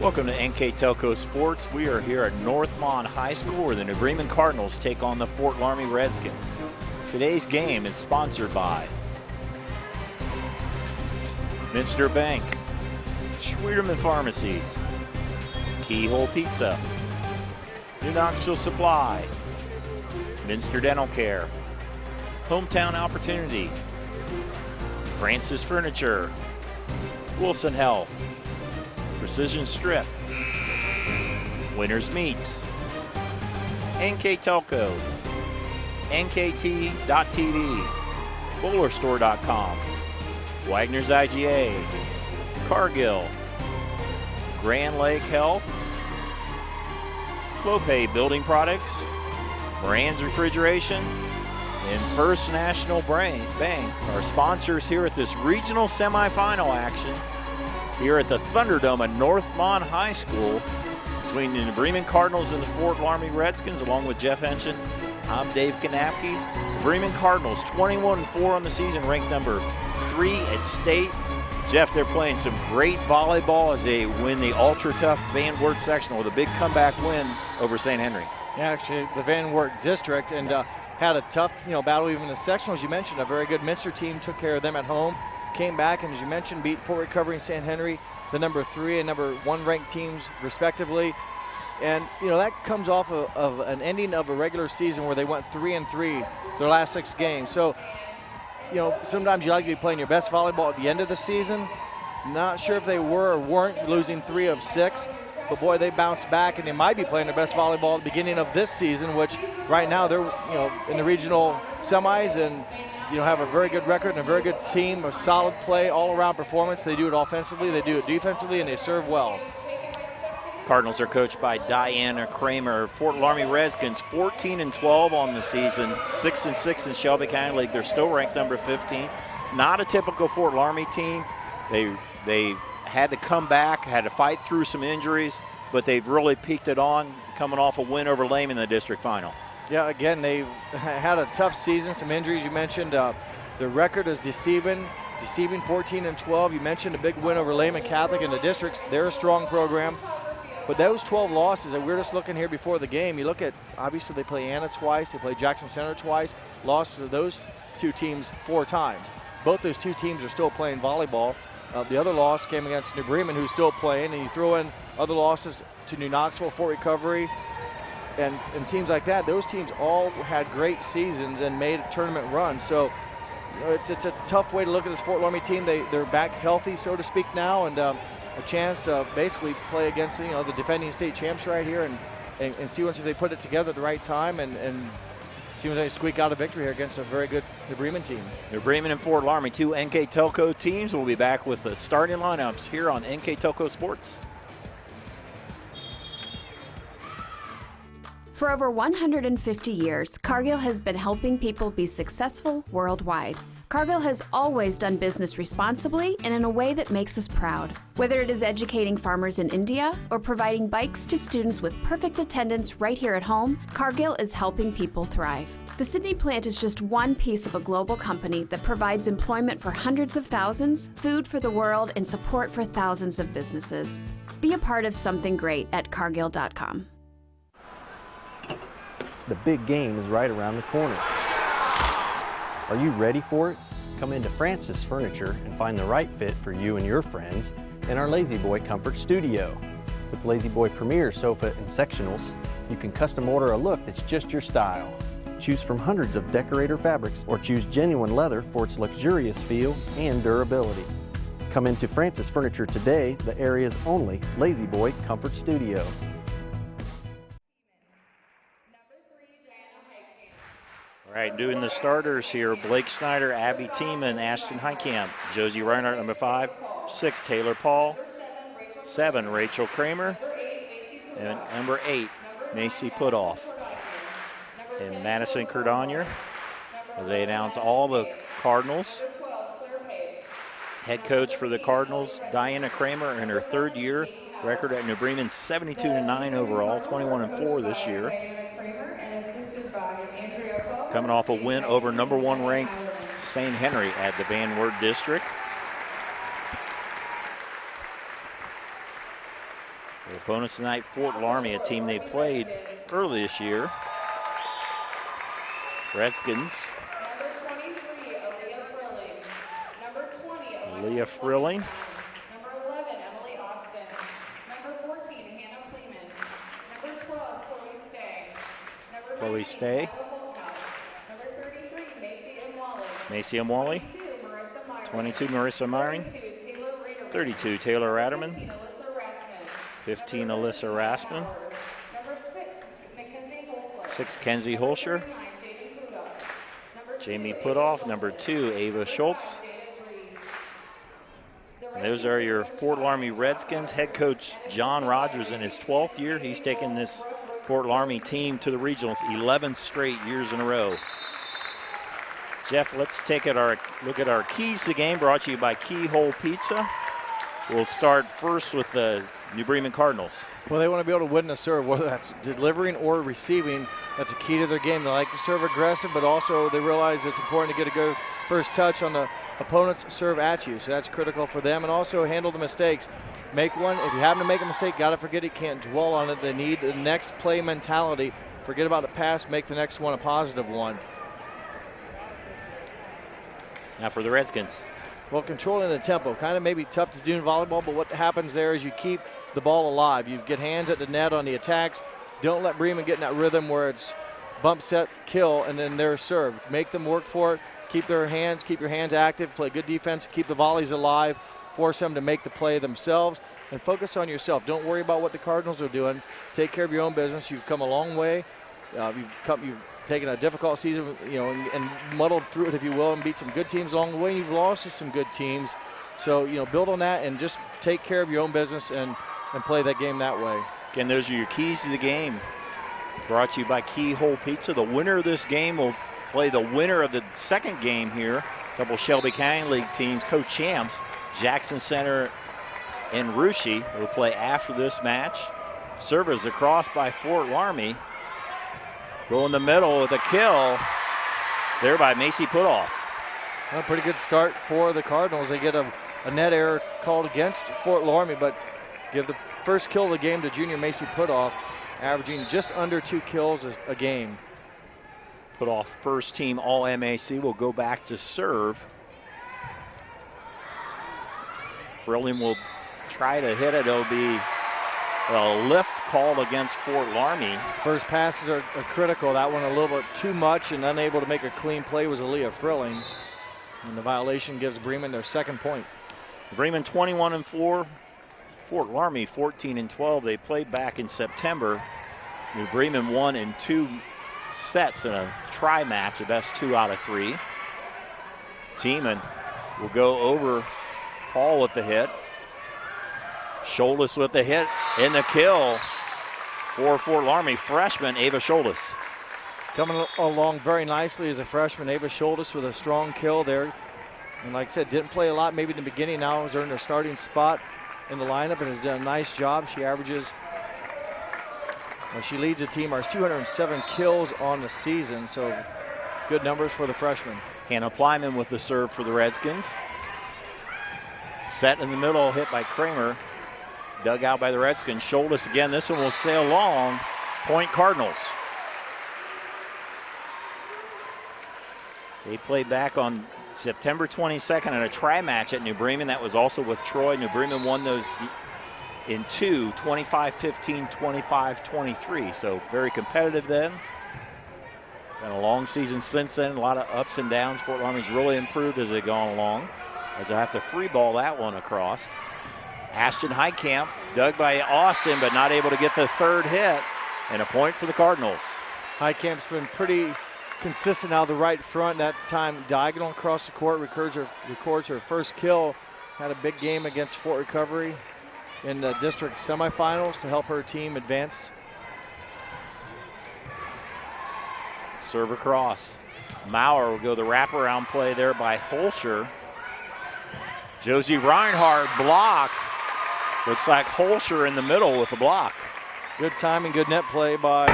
Welcome to NKTelco Sports. We are here at Northmont High School where the New Bremen Cardinals take on the Fort Loramie Redskins. Today's game is sponsored by Minster Bank, Schwieterman Pharmacies, Keyhole Pizza, New Knoxville Supply, Minster Dental Care, Hometown Opportunity, Francis Furniture, Wilson Health, Precision Strip, Winners Meats, NKTelco, NKT.TV, BowlerStore.com, Wagner's IGA, Cargill, Grand Lake Health, Clopay Building Products, Moran's Refrigeration, and First National Bank are sponsors here at this regional semifinal action here at the Thunderdome at Northmont High School between the Bremen Cardinals and the Fort Loramie Redskins, along with Jeff Henshin. I'm Dave Kanapke. The Bremen Cardinals 21-4 on the season, ranked number 3 at state. Jeff, they're playing some great volleyball as they win the ultra-tough Van Wert sectional with a big comeback win over St. Henry. Yeah, actually, the Van Wert district, and had a tough, battle even in the sectional, as you mentioned. A very good Minster team took care of them at home. Came back and, as you mentioned, beat Fort Recovery and St. Henry, the number 3 and number 1 ranked teams respectively. And that comes off of an ending of a regular season where they went 3-3 their last 6 games. So sometimes you like to be playing your best volleyball at the end of the season. Not sure if they were or weren't, losing 3 of 6, but boy, they bounced back and they might be playing their best volleyball at the beginning of this season, which right now they're in the regional semis and have a very good record and a very good team, a solid play, all-around performance. They do it offensively, they do it defensively, and they serve well. Cardinals are coached by Diana Kramer. Fort Loramie Redskins 14-12 on the season, 6-6 in Shelby County League. They're still ranked number 15. Not a typical Fort Loramie team. They had to come back, had to fight through some injuries, but they've really peaked it on, coming off a win over Lame in the district final. Yeah, again, they've had a tough season, some injuries you mentioned. The record is deceiving 14-12. You mentioned a big win over Lehman Catholic in the districts. They're a strong program. But those 12 losses that we're just looking here before the game, you look at, obviously they play Anna twice, they play Jackson Center twice, lost to those 2 teams 4 times. Both those 2 teams are still playing volleyball. The other loss came against New Bremen, who's still playing, and you throw in other losses to New Knoxville, Fort Recovery, and teams like that. Those teams all had great seasons and made a tournament run. So it's a tough way to look at this Fort Loramie team. They're back healthy, so to speak, now, and a chance to basically play against the defending state champs right here and see once if they put it together at the right time and see when they squeak out a victory here against a very good New Bremen team. New Bremen and Fort Loramie, 2 NKTelco teams. We'll be back with the starting lineups here on NKTelco Sports. For over 150 years, Cargill has been helping people be successful worldwide. Cargill has always done business responsibly and in a way that makes us proud. Whether it is educating farmers in India or providing bikes to students with perfect attendance right here at home, Cargill is helping people thrive. The Sydney plant is just one piece of a global company that provides employment for hundreds of thousands, food for the world, and support for thousands of businesses. Be a part of something great at Cargill.com. The big game is right around the corner. Are you ready for it? Come into Francis Furniture and find the right fit for you and your friends in our Lazy Boy Comfort Studio. With Lazy Boy Premier Sofa and Sectionals, you can custom order a look that's just your style. Choose from hundreds of decorator fabrics or choose genuine leather for its luxurious feel and durability. Come into Francis Furniture today, the area's only Lazy Boy Comfort Studio. All right, doing the starters here, Blake Snyder, Abby Tiemann, Ashton Heitkamp, Josie Reinhardt, number 5, 6, Taylor Paul, 7, Rachel Kramer, and number 8, Macy Putoff. And Madison Cordonier, as they announce all the Cardinals. Head coach for the Cardinals, Diana Kramer, in her 3rd year. Record at New Bremen, 72-9 overall, 21-4 this year. Coming off a win over number 1 ranked St. Henry at the Van Wert District. Opponents tonight, Fort Loramie, a team they played early this year. Redskins. Number 23, Aaliyah Frilling. Number 20, Leah Frilling. Number 11, Emily Austin. Number 14, Hannah Kleeman. Number 12, Chloe Stay. Number Chloe 19, Stay. Ella Holthouse. Number 33, Macy Imwally. Macy Imwally. 22, Marissa Myring. 32, Taylor Ratterman. 15, Alyssa Rassman. Number 6, Mackenzie Holsler. 6, Kenzie Holscher. 39, Jamie Pudoff. Jamie Putoff. Number 2, Ava Schultz. And those are your Fort Loramie Redskins. Head coach John Rogers in his 12th year. He's taken this Fort Loramie team to the regionals 11 straight years in a row. Jeff, let's take a look at our keys to the game, brought to you by Keyhole Pizza. We'll start first with the New Bremen Cardinals. Well, they want to be able to win the serve, whether that's delivering or receiving. That's a key to their game. They like to serve aggressive, but also they realize it's important to get a good first touch on the opponent's serve at you. So that's critical for them. And also handle the mistakes. Make one. If you happen to make a mistake, got to forget it. Can't dwell on it. They need the next play mentality. Forget about the pass. Make the next one a positive one. Now for the Redskins. Well, controlling the tempo, kind of maybe tough to do in volleyball, but what happens there is you keep the ball alive. You get hands at the net on the attacks. Don't let Bremen get in that rhythm where it's bump, set, kill, and then they're served. Make them work for it. Keep your hands active, play good defense, keep the volleys alive, force them to make the play themselves, and focus on yourself. Don't worry about what the Cardinals are doing. Take care of your own business. You've come a long way. You've taken a difficult season, and muddled through it, if you will, and beat some good teams along the way. You've lost to some good teams. So, build on that and just take care of your own business and play that game that way. Again, those are your keys to the game. Brought to you by Keyhole Pizza. The winner of this game will play the winner of the second game here. A couple Shelby County League teams, co-champs, Jackson Center and Russia, will play after this match. Servers across by Fort Loramie. Go in the middle with a kill there by Macy Putoff. Well, pretty good start for the Cardinals. They get a net error called against Fort Loramie, but give the first kill of the game to junior Macy Putoff, averaging just under 2 kills a game. Putoff, first team All-MAC, will go back to serve. Frilling will try to hit it. It'll be a lift called against Fort Loramie. First passes are critical. That one a little bit too much, and unable to make a clean play was Aaliyah Frilling. And the violation gives Bremen their second point. Bremen 21-4, Fort Loramie 14-12. They played back in September. New Bremen won in 2 sets in a try match, the best 2 out of 3. Tiemann will go over Paul with the hit. Scholas with the hit and the kill for Fort Loramie, freshman Ava Scholas. Coming along very nicely as a freshman, Ava Scholas with a strong kill there. And like I said, didn't play a lot maybe in the beginning. Now has earned a starting spot in the lineup and has done a nice job. She leads the team, has 207 kills on the season, so good numbers for the freshman. Hannah Plyman with the serve for the Redskins. Set in the middle, hit by Kramer. Dug out by the Redskins. Scholas again. This one will sail long. Point Cardinals. They played back on September 22nd in a try match at New Bremen. That was also with Troy. New Bremen won those in 2, 25-15, 25-23. So very competitive then. Been a long season since then. A lot of ups and downs. Fort Loramie's really improved as they've gone along. As I have to free ball that one across. Ashton Heitkamp dug by Austin, but not able to get the third hit. And a point for the Cardinals. Heitkamp's been pretty consistent out of the right front. That time diagonal across the court, records her first kill. Had a big game against Fort Recovery in the district semifinals to help her team advance. Serve across. Maurer will go the wraparound play there by Holscher. Josie Reinhardt blocked. Looks like Holscher in the middle with the block. Good timing, good net play by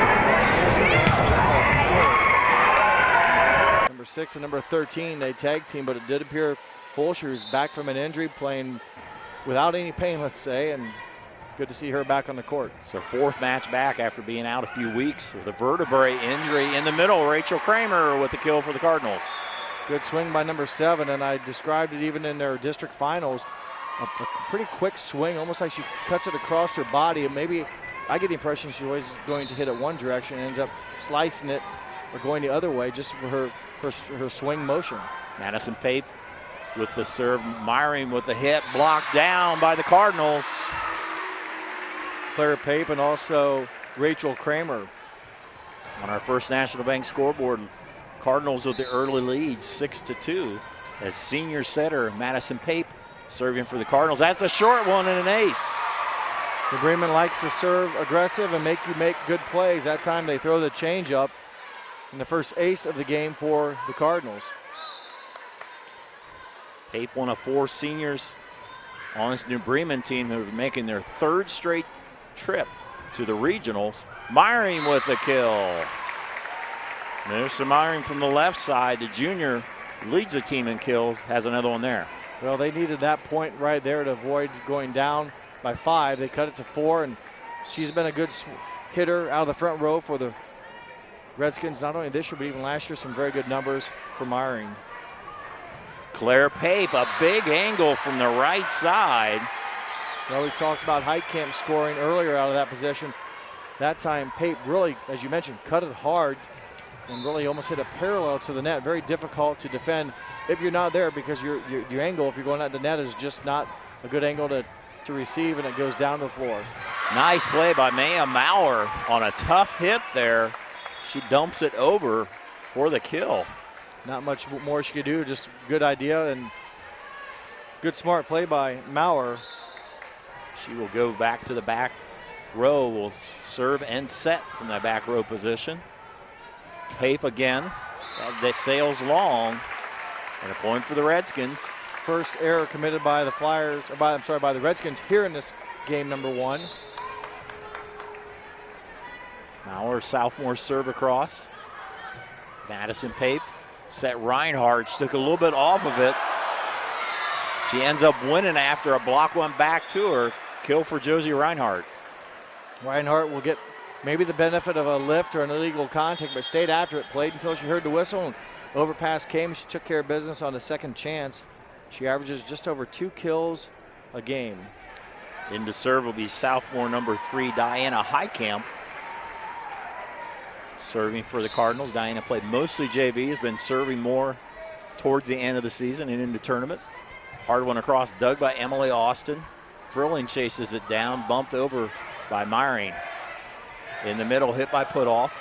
number 6 and number 13. They tag team, but it did appear Holscher is back from an injury, playing without any pain, let's say, and good to see her back on the court. It's her 4th match back after being out a few weeks with a vertebrae injury. In the middle, Rachel Kramer with the kill for the Cardinals. Good swing by number 7, and I described it even in their district finals. A pretty quick swing, almost like she cuts it across her body. And maybe I get the impression she's always going to hit it one direction and ends up slicing it or going the other way just for her swing motion. Madison Pape with the serve. Myring with the hit, blocked down by the Cardinals. Claire Pape and also Rachel Kramer. On our First National Bank scoreboard, Cardinals with the early lead, 6-2, as senior setter Madison Pape serving for the Cardinals. That's a short one and an ace. The Bremen likes to serve aggressive and make you make good plays. That time they throw the change up in the first ace of the game for the Cardinals. Pape, one of 4 seniors on this New Bremen team who are making their 3rd straight trip to the regionals. Myring with the kill. Mr. Myring from the left side, the junior, leads the team in kills, has another one there. Well, they needed that point right there to avoid going down by 5. They cut it to 4, and she's been a good hitter out of the front row for the Redskins, not only this year, but even last year, some very good numbers for Myring. Claire Pape, a big angle from the right side. Well, we talked about Heitkamp scoring earlier out of that position. That time, Pape really, as you mentioned, cut it hard and really almost hit a parallel to the net. Very difficult to defend if you're not there, because your angle, if you're going at the net, is just not a good angle to receive, and it goes down to the floor. Nice play by Maya Maurer on a tough hit there. She dumps it over for the kill. Not much more she could do, just good idea and good smart play by Maurer. She will go back to the back row, will serve and set from that back row position. Pape again, that sails long, and a point for the Redskins. First error committed by the Flyers, or by the Redskins here in this game number 1. Maurer, sophomore serve across. Madison Pape set Reinhardt, she took a little bit off of it. She ends up winning after a block went back to her. Kill for Josie Reinhardt. Reinhardt will get maybe the benefit of a lift or an illegal contact, but stayed after it, played until she heard the whistle, and overpass came. She took care of business on the second chance. She averages just over 2 kills a game. Into serve will be sophomore number 3, Diana Heitkamp. Serving for the Cardinals. Diana played mostly JV, has been serving more towards the end of the season and in the tournament. Hard one across, dug by Emily Austin. Frilling chases it down, bumped over by Myring. In the middle, hit by Putoff.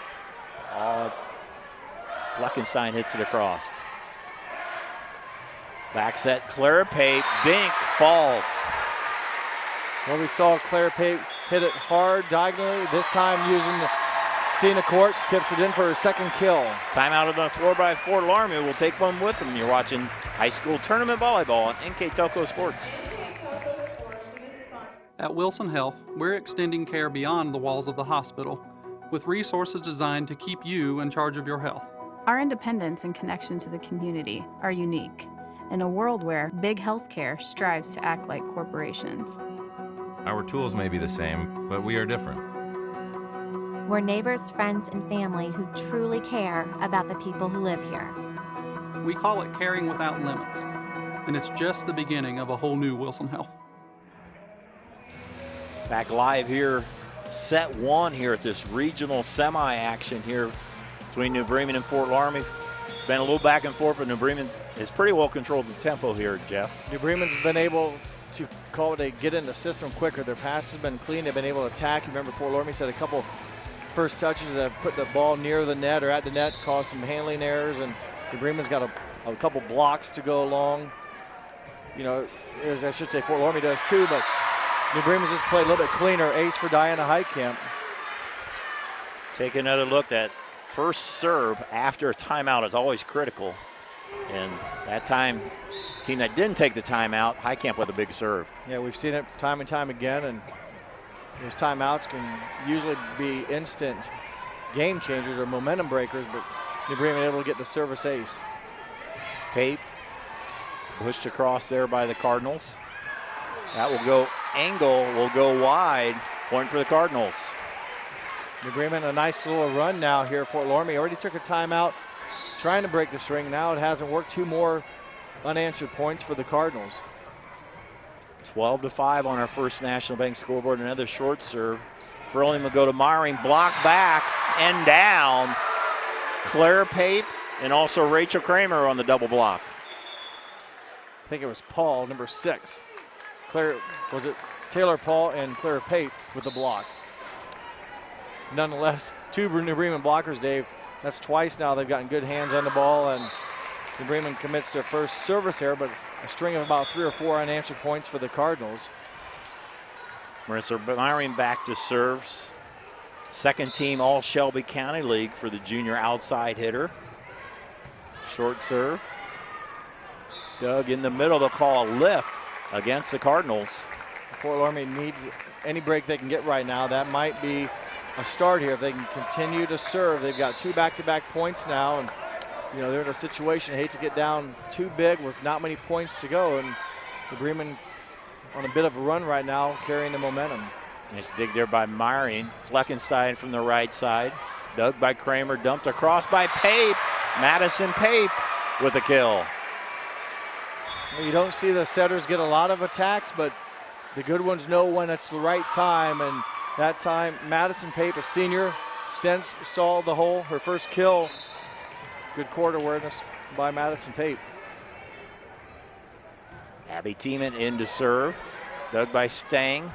Fleckenstein hits it across. Back set, Claire Pape, Bink falls. Well, we saw Claire Pape hit it hard diagonally, this time seeing the court, tips it in for her 2nd kill. Timeout on the floor by Fort Loramie. We'll take one with them. You're watching high school tournament volleyball on NKTelco Sports. At Wilson Health, we're extending care beyond the walls of the hospital with resources designed to keep you in charge of your health. Our independence and connection to the community are unique in a world where big healthcare strives to act like corporations. Our tools may be the same, but we are different. We're neighbors, friends, and family who truly care about the people who live here. We call it caring without limits, and it's just the beginning of a whole new Wilson Health. Back live here, set 1 here at this regional semi-action here between New Bremen and Fort Loramie. It's been a little back and forth, but New Bremen has pretty well controlled the tempo here, Jeff. New Bremen's been able to get in the system quicker. Their pass has been clean. They've been able to attack. You remember Fort Loramie said a couple first touches that have put the ball near the net or at the net, caused some handling errors, and New Bremen's got a couple blocks to go along. You know, as I should say, Fort Loramie does too, but New Bremen's just played a little bit cleaner. Ace for Diana Heitkamp. Take another look. That first serve after a timeout is always critical. And that time, team that didn't take the timeout, Heitkamp with a big serve. Yeah, we've seen it time and time again, and those timeouts can usually be instant game changers or momentum breakers, but New Bremen able to get the service ace. Pape pushed across there by the Cardinals. That will go angle will go wide. Point for the Cardinals. New Bremen, a nice little run now here. Fort Loramie already took a timeout trying to break the string. Now it hasn't worked. 2 more unanswered points for the Cardinals. 12-5 on our First National Bank scoreboard. Another short serve. Furling will go to Myring, block back and down. Claire Pape and also Rachel Kramer on the double block. I think it was Paul, number 6. Was it Taylor Paul and Claire Pape with the block? Nonetheless, 2 New Bremen blockers, Dave. That's twice now they've gotten good hands on the ball, and New Bremen commits their first service error, but a string of about 3 or 4 unanswered points for the Cardinals. Marissa Myring back to serves. Second team All Shelby County League for the junior outside hitter. Short serve. Doug in the middle. They'll call a lift against the Cardinals. Fort Loramie needs any break they can get right now. That might be a start here if they can continue to serve. They've got 2 back-to-back points now, and you know they're in a situation. Hate to get down too big with not many points to go, and the Bremen on a bit of a run right now, carrying the momentum. Nice dig there by Myring. Fleckenstein from the right side. Dug by Kramer, dumped across by Pape. Madison Pape with a kill. Well, you don't see the setters get a lot of attacks, but the good ones know when it's the right time, and that time Madison Pape, a senior, saw the hole, her first kill. Good court awareness by Madison Pape. Abby Tiemann in to serve. Dug by Stang.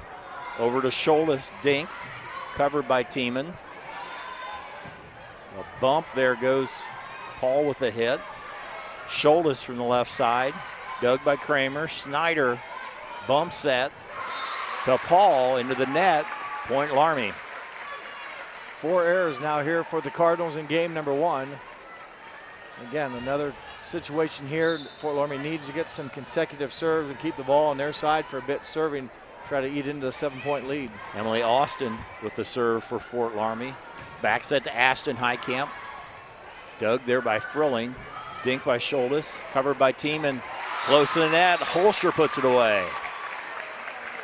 Over to Scholas Dink. Covered by Tiemann. A bump. There goes Paul with a hit. Scholas from the left side. Dug by Kramer. Snyder bump set to Paul into the net. Point Loramie. 4 errors now here for the Cardinals in game number 1. Again, another situation here. Fort Loramie needs to get some consecutive serves and keep the ball on their side for a bit, serving, try to eat into the 7-point lead. Emily Austin with the serve for Fort Loramie. Back set to Ashton Highcamp. Dug there by Frilling. Dink by Scholas. Covered by Tiemann. Close to the net. Holscher puts it away.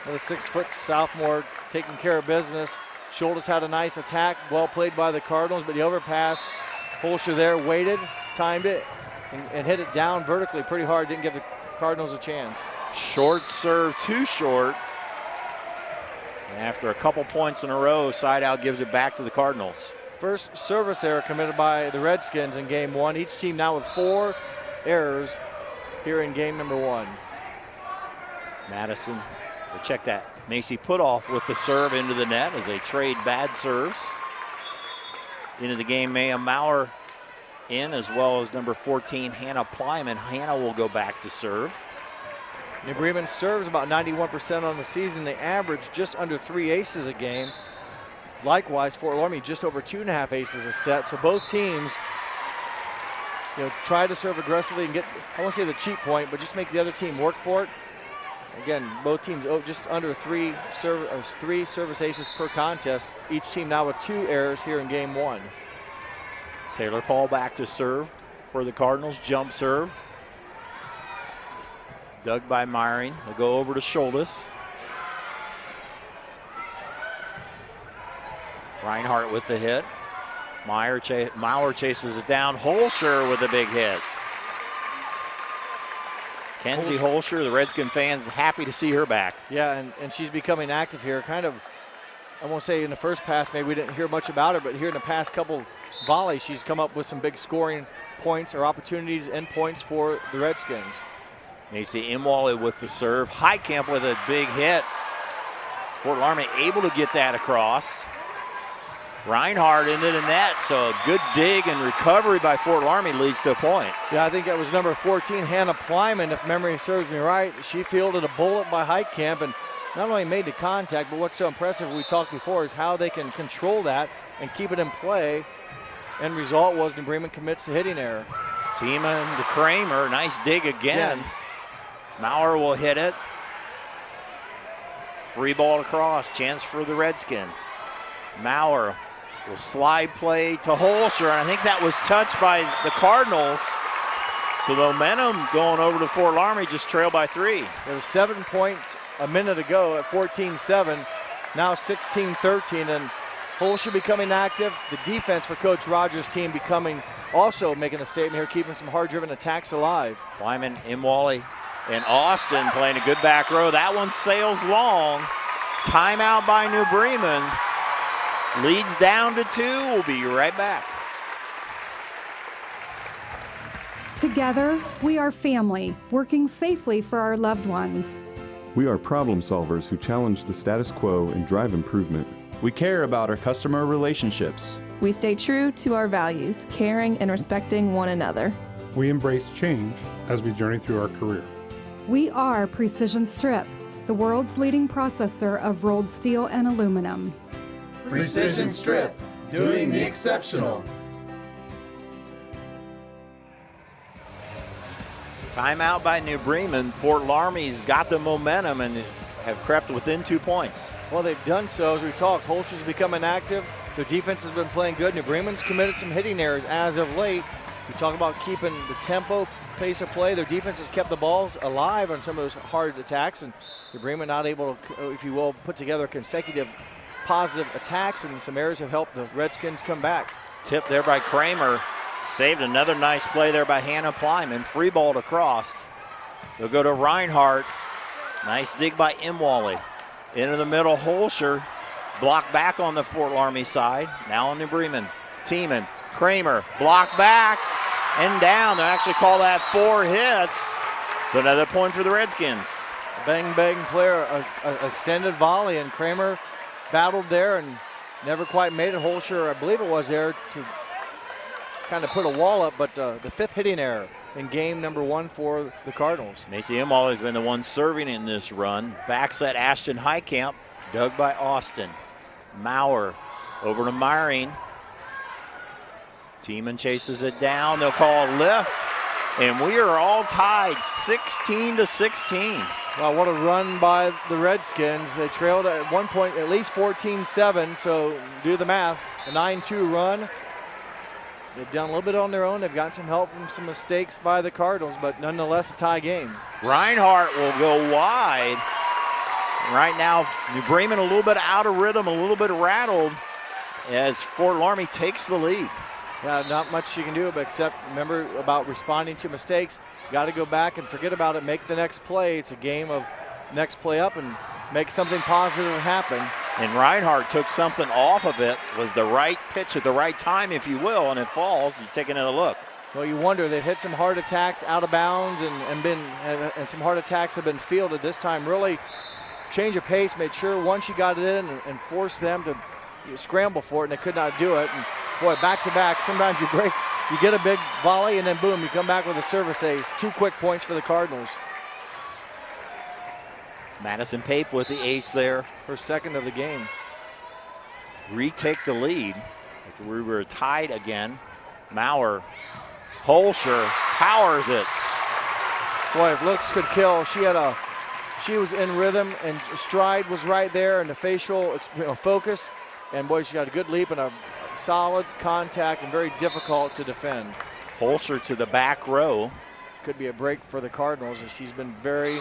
The 6-foot sophomore taking care of business. Scholas had a nice attack, well played by the Cardinals, but the overpass, Holscher there waited, timed it, and hit it down vertically pretty hard. Didn't give the Cardinals a chance. Short serve, too short. And after a couple points in a row, side out gives it back to the Cardinals. First service error committed by the Redskins in game 1. Each team now with 4 errors here in game number 1. Madison, we'll check that. Macy Putoff with the serve into the net as they trade bad serves. Into the game, Maya Maurer in, as well as number 14, Hannah Plyman. Hannah will go back to serve. New Bremen serves about 91% on the season. They average just under 3 aces a game. Likewise, Fort Loramie just over 2.5 aces a set. So both teams, try to serve aggressively and get, I won't say the cheap point, but just make the other team work for it. Again, both teams just under 3 service aces per contest. Each team now with 2 errors here in game 1. Taylor Paul back to serve for the Cardinals. Jump serve. Dug by Myring. They'll go over to Scholas. Reinhardt with the hit. Maurer chases it down. Holscher with a big hit. Kenzie Holscher, the Redskin fans, happy to see her back. Yeah, and she's becoming active here. Kind of, I won't say in the first pass, maybe we didn't hear much about her, but here in the past couple volleys, she's come up with some big scoring points or opportunities and points for the Redskins. Macy Imwale with the serve. Highcamp with a big hit. Fort Loramie able to get that across. Reinhardt into the net, so a good dig and recovery by Fort Loramie leads to a point. Yeah, I think that was number 14, Hannah Plyman, if memory serves me right. She fielded a bullet by Highcamp and not only made the contact, but what's so impressive, we talked before, is how they can control that and keep it in play. End result was New Bremen commits a hitting error. Tiemann to Kramer, nice dig again. Maurer will hit it. Free ball across, chance for the Redskins. Maurer will slide play to Holscher, and I think that was touched by the Cardinals. So the momentum going over to Fort Loramie, just trailed by 3. There was 7 points a minute ago at 14-7, now 16-13, and Holscher becoming active. The defense for Coach Rogers' team also making a statement here, keeping some hard-driven attacks alive. Lyman, Imwally, and Austin playing a good back row. That one sails long. Timeout by New Bremen. Leads down to 2. We'll be right back. Together, we are family, working safely for our loved ones. We are problem solvers who challenge the status quo and drive improvement. We care about our customer relationships. We stay true to our values, caring and respecting one another. We embrace change as we journey through our career. We are Precision Strip, the world's leading processor of rolled steel and aluminum. Precision Strip, doing the exceptional. Timeout by New Bremen. Fort Loramie's got the momentum and have crept within 2 points. Well, they've done so as we talk. Holscher's becoming active. Their defense has been playing good. New Bremen's committed some hitting errors as of late. We talk about keeping the tempo, pace of play. Their defense has kept the ball alive on some of those hard attacks, and New Bremen not able to, if you will, put together consecutive positive attacks, and some errors have helped the Redskins come back. Tip there by Kramer. Saved another nice play there by Hannah Plyman. Free ball across. They'll go to Reinhardt. Nice dig by Imwally. Into the middle, Holscher. Blocked back on the Fort Loramie side. Now on New Bremen. Tiemann, Kramer, blocked back and down. They'll actually call that 4 hits. So another point for the Redskins. Bang, bang player, an extended volley, and Kramer battled there and never quite made it. Holscher, I believe it was there to kind of put a wall up, but the 5th hitting error in game number 1 for the Cardinals. Macy Imwally has been the one serving in this run. Back set Ashton Heitkamp, dug by Austin. Maurer over to Myring. Tiemann chases it down. They'll call a lift, and we are all tied 16-16. Wow, what a run by the Redskins. They trailed at one point at least 14-7, so do the math. A 9-2 run. They've done a little bit on their own. They've got some help from some mistakes by the Cardinals, but nonetheless a tie game. Reinhardt will go wide. Right now, New Bremen a little bit out of rhythm, a little bit rattled as Fort Loramie takes the lead. Yeah, not much you can do except remember about responding to mistakes. You got to go back and forget about it, make the next play. It's a game of next play up and make something positive happen. And Reinhardt took something off of it, was the right pitch at the right time, if you will, and it falls. You're taking a look. Well, you wonder, they've hit some hard attacks out of bounds and some hard attacks have been fielded this time. Really change of pace, made sure once you got it in and forced them to scramble for it, and they could not do it. And boy, back to back, sometimes you get a big volley and then boom, you come back with a service ace. 2 quick points for the Cardinals. Madison Pape with the ace there. Her second of the game. Retake the lead. We were tied again. Maurer, Holscher powers it. Boy, if looks could kill, she was in rhythm and stride was right there and the facial focus. And boy, she got a good leap and a solid contact and very difficult to defend. Holscher to the back row. Could be a break for the Cardinals as she's been very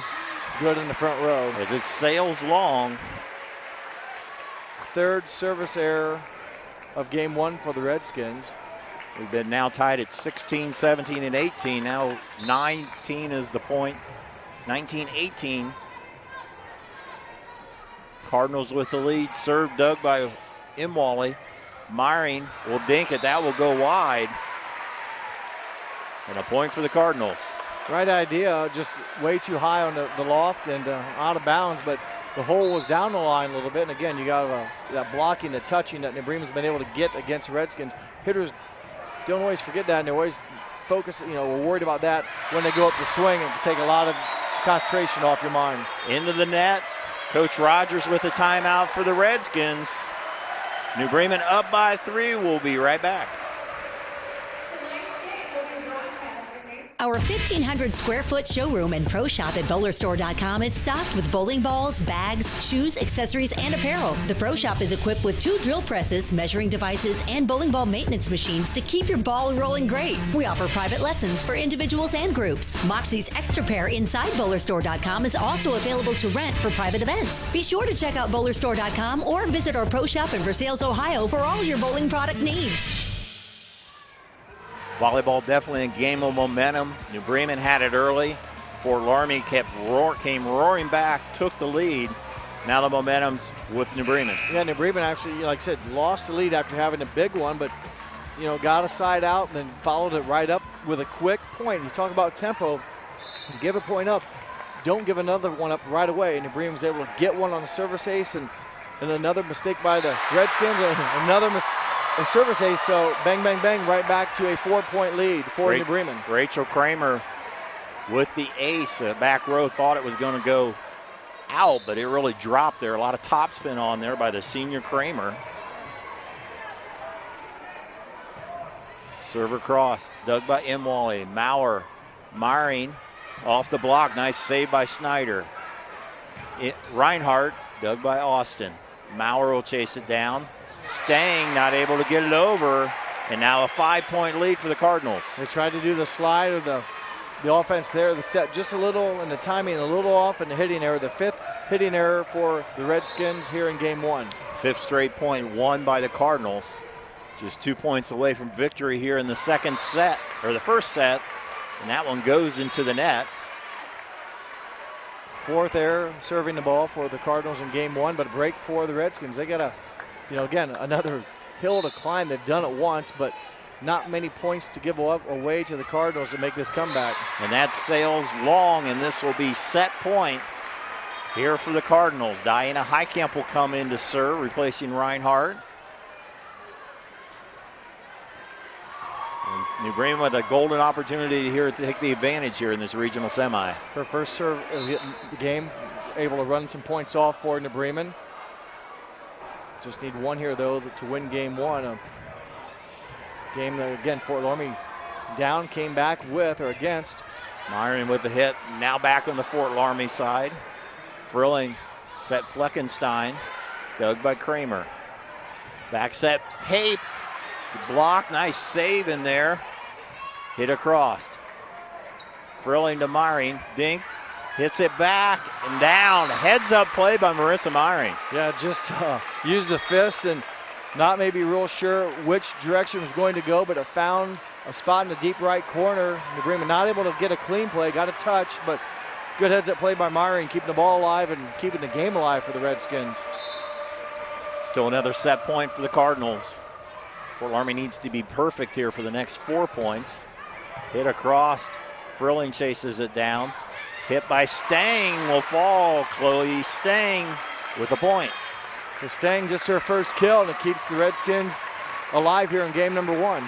good in the front row. As it sails long. 3rd service error of game 1 for the Redskins. We've been now tied at 16, 17, and 18. Now 19 is the point. 19-18. Cardinals with the lead. Serve dug by Imwally. Myring will dink it. That will go wide. And a point for the Cardinals. Right idea, just way too high on the loft and out of bounds, but the hole was down the line a little bit. And again, you got that blocking, the touching that New Bremen's been able to get against the Redskins. Hitters don't always forget that, and they always focus, we're worried about that when they go up to swing. It can take a lot of concentration off your mind. Into the net. Coach Rogers with a timeout for the Redskins. New Bremen up by 3. We'll be right back. Tonight's game will be broadcast Our 1,500 square foot showroom and pro shop at bowlerstore.com is stocked with bowling balls, bags, shoes, accessories, and apparel. The pro shop is equipped with 2 drill presses, measuring devices, and bowling ball maintenance machines to keep your ball rolling great. We offer private lessons for individuals and groups. Moxie's Extra Pair inside bowlerstore.com is also available to rent for private events. Be sure to check out bowlerstore.com or visit our pro shop in Versailles, Ohio for all your bowling product needs. Volleyball definitely a game of momentum. New Bremen had it early. Fort Loramie came roaring back, took the lead. Now the momentum's with New Bremen. Yeah, New Bremen actually, like I said, lost the lead after having a big one, but got a side out and then followed it right up with a quick point. You talk about tempo. You give a point up, don't give another one up right away. And New Bremen was able to get one on the service ace, and another mistake by the Redskins, and another a service ace, so bang, bang, bang, right back to a 4-point lead for New Bremen. Rachel Kramer with the ace. Back row thought it was going to go out, but it really dropped there. A lot of topspin on there by the senior Kramer. Server cross, dug by Imwally. Maurer, Myring off the block. Nice save by Snyder. Reinhardt, dug by Austin. Maurer will chase it down. Stang not able to get it over, and now a 5-point lead for the Cardinals. They tried to do the slide or the offense there, the set just a little, and the timing a little off, and the hitting error, the 5th hitting error for the Redskins here in game 1. 5th straight point won by the Cardinals. Just 2 points away from victory here in the second set, or the first set, and that one goes into the net. 4th error serving the ball for the Cardinals in game 1, but a break for the Redskins. They got a again, another hill to climb. They've done it once, but not many points to give away to the Cardinals to make this comeback. And that sails long, and this will be set point here for the Cardinals. Diana Heitkamp will come in to serve, replacing Reinhardt. And New Bremen with a golden opportunity here to take the advantage here in this regional semi. Her first serve of the game, able to run some points off for New Bremen. Just need one here, though, to win game 1. A game that, again, Fort Loramie down, came back with or against. Myron with the hit, now back on the Fort Loramie side. Frilling set Fleckenstein, dug by Kramer. Back set, Pape, block, nice save in there. Hit across. Frilling to Myron, dink. Hits it back and down. Heads up play by Marissa Myring. Yeah, just used the fist and not maybe real sure which direction was going to go, but it found a spot in the deep right corner. New Bremen not able to get a clean play, got a touch, but good heads up play by Myring, keeping the ball alive and keeping the game alive for the Redskins. Still another set point for the Cardinals. Fort Loramie needs to be perfect here for the next 4 points. Hit across, Frilling chases it down. Hit by Stang will fall. Chloe Stang with a point. For Stang, just her first kill, and it keeps the Redskins alive here in game number 1.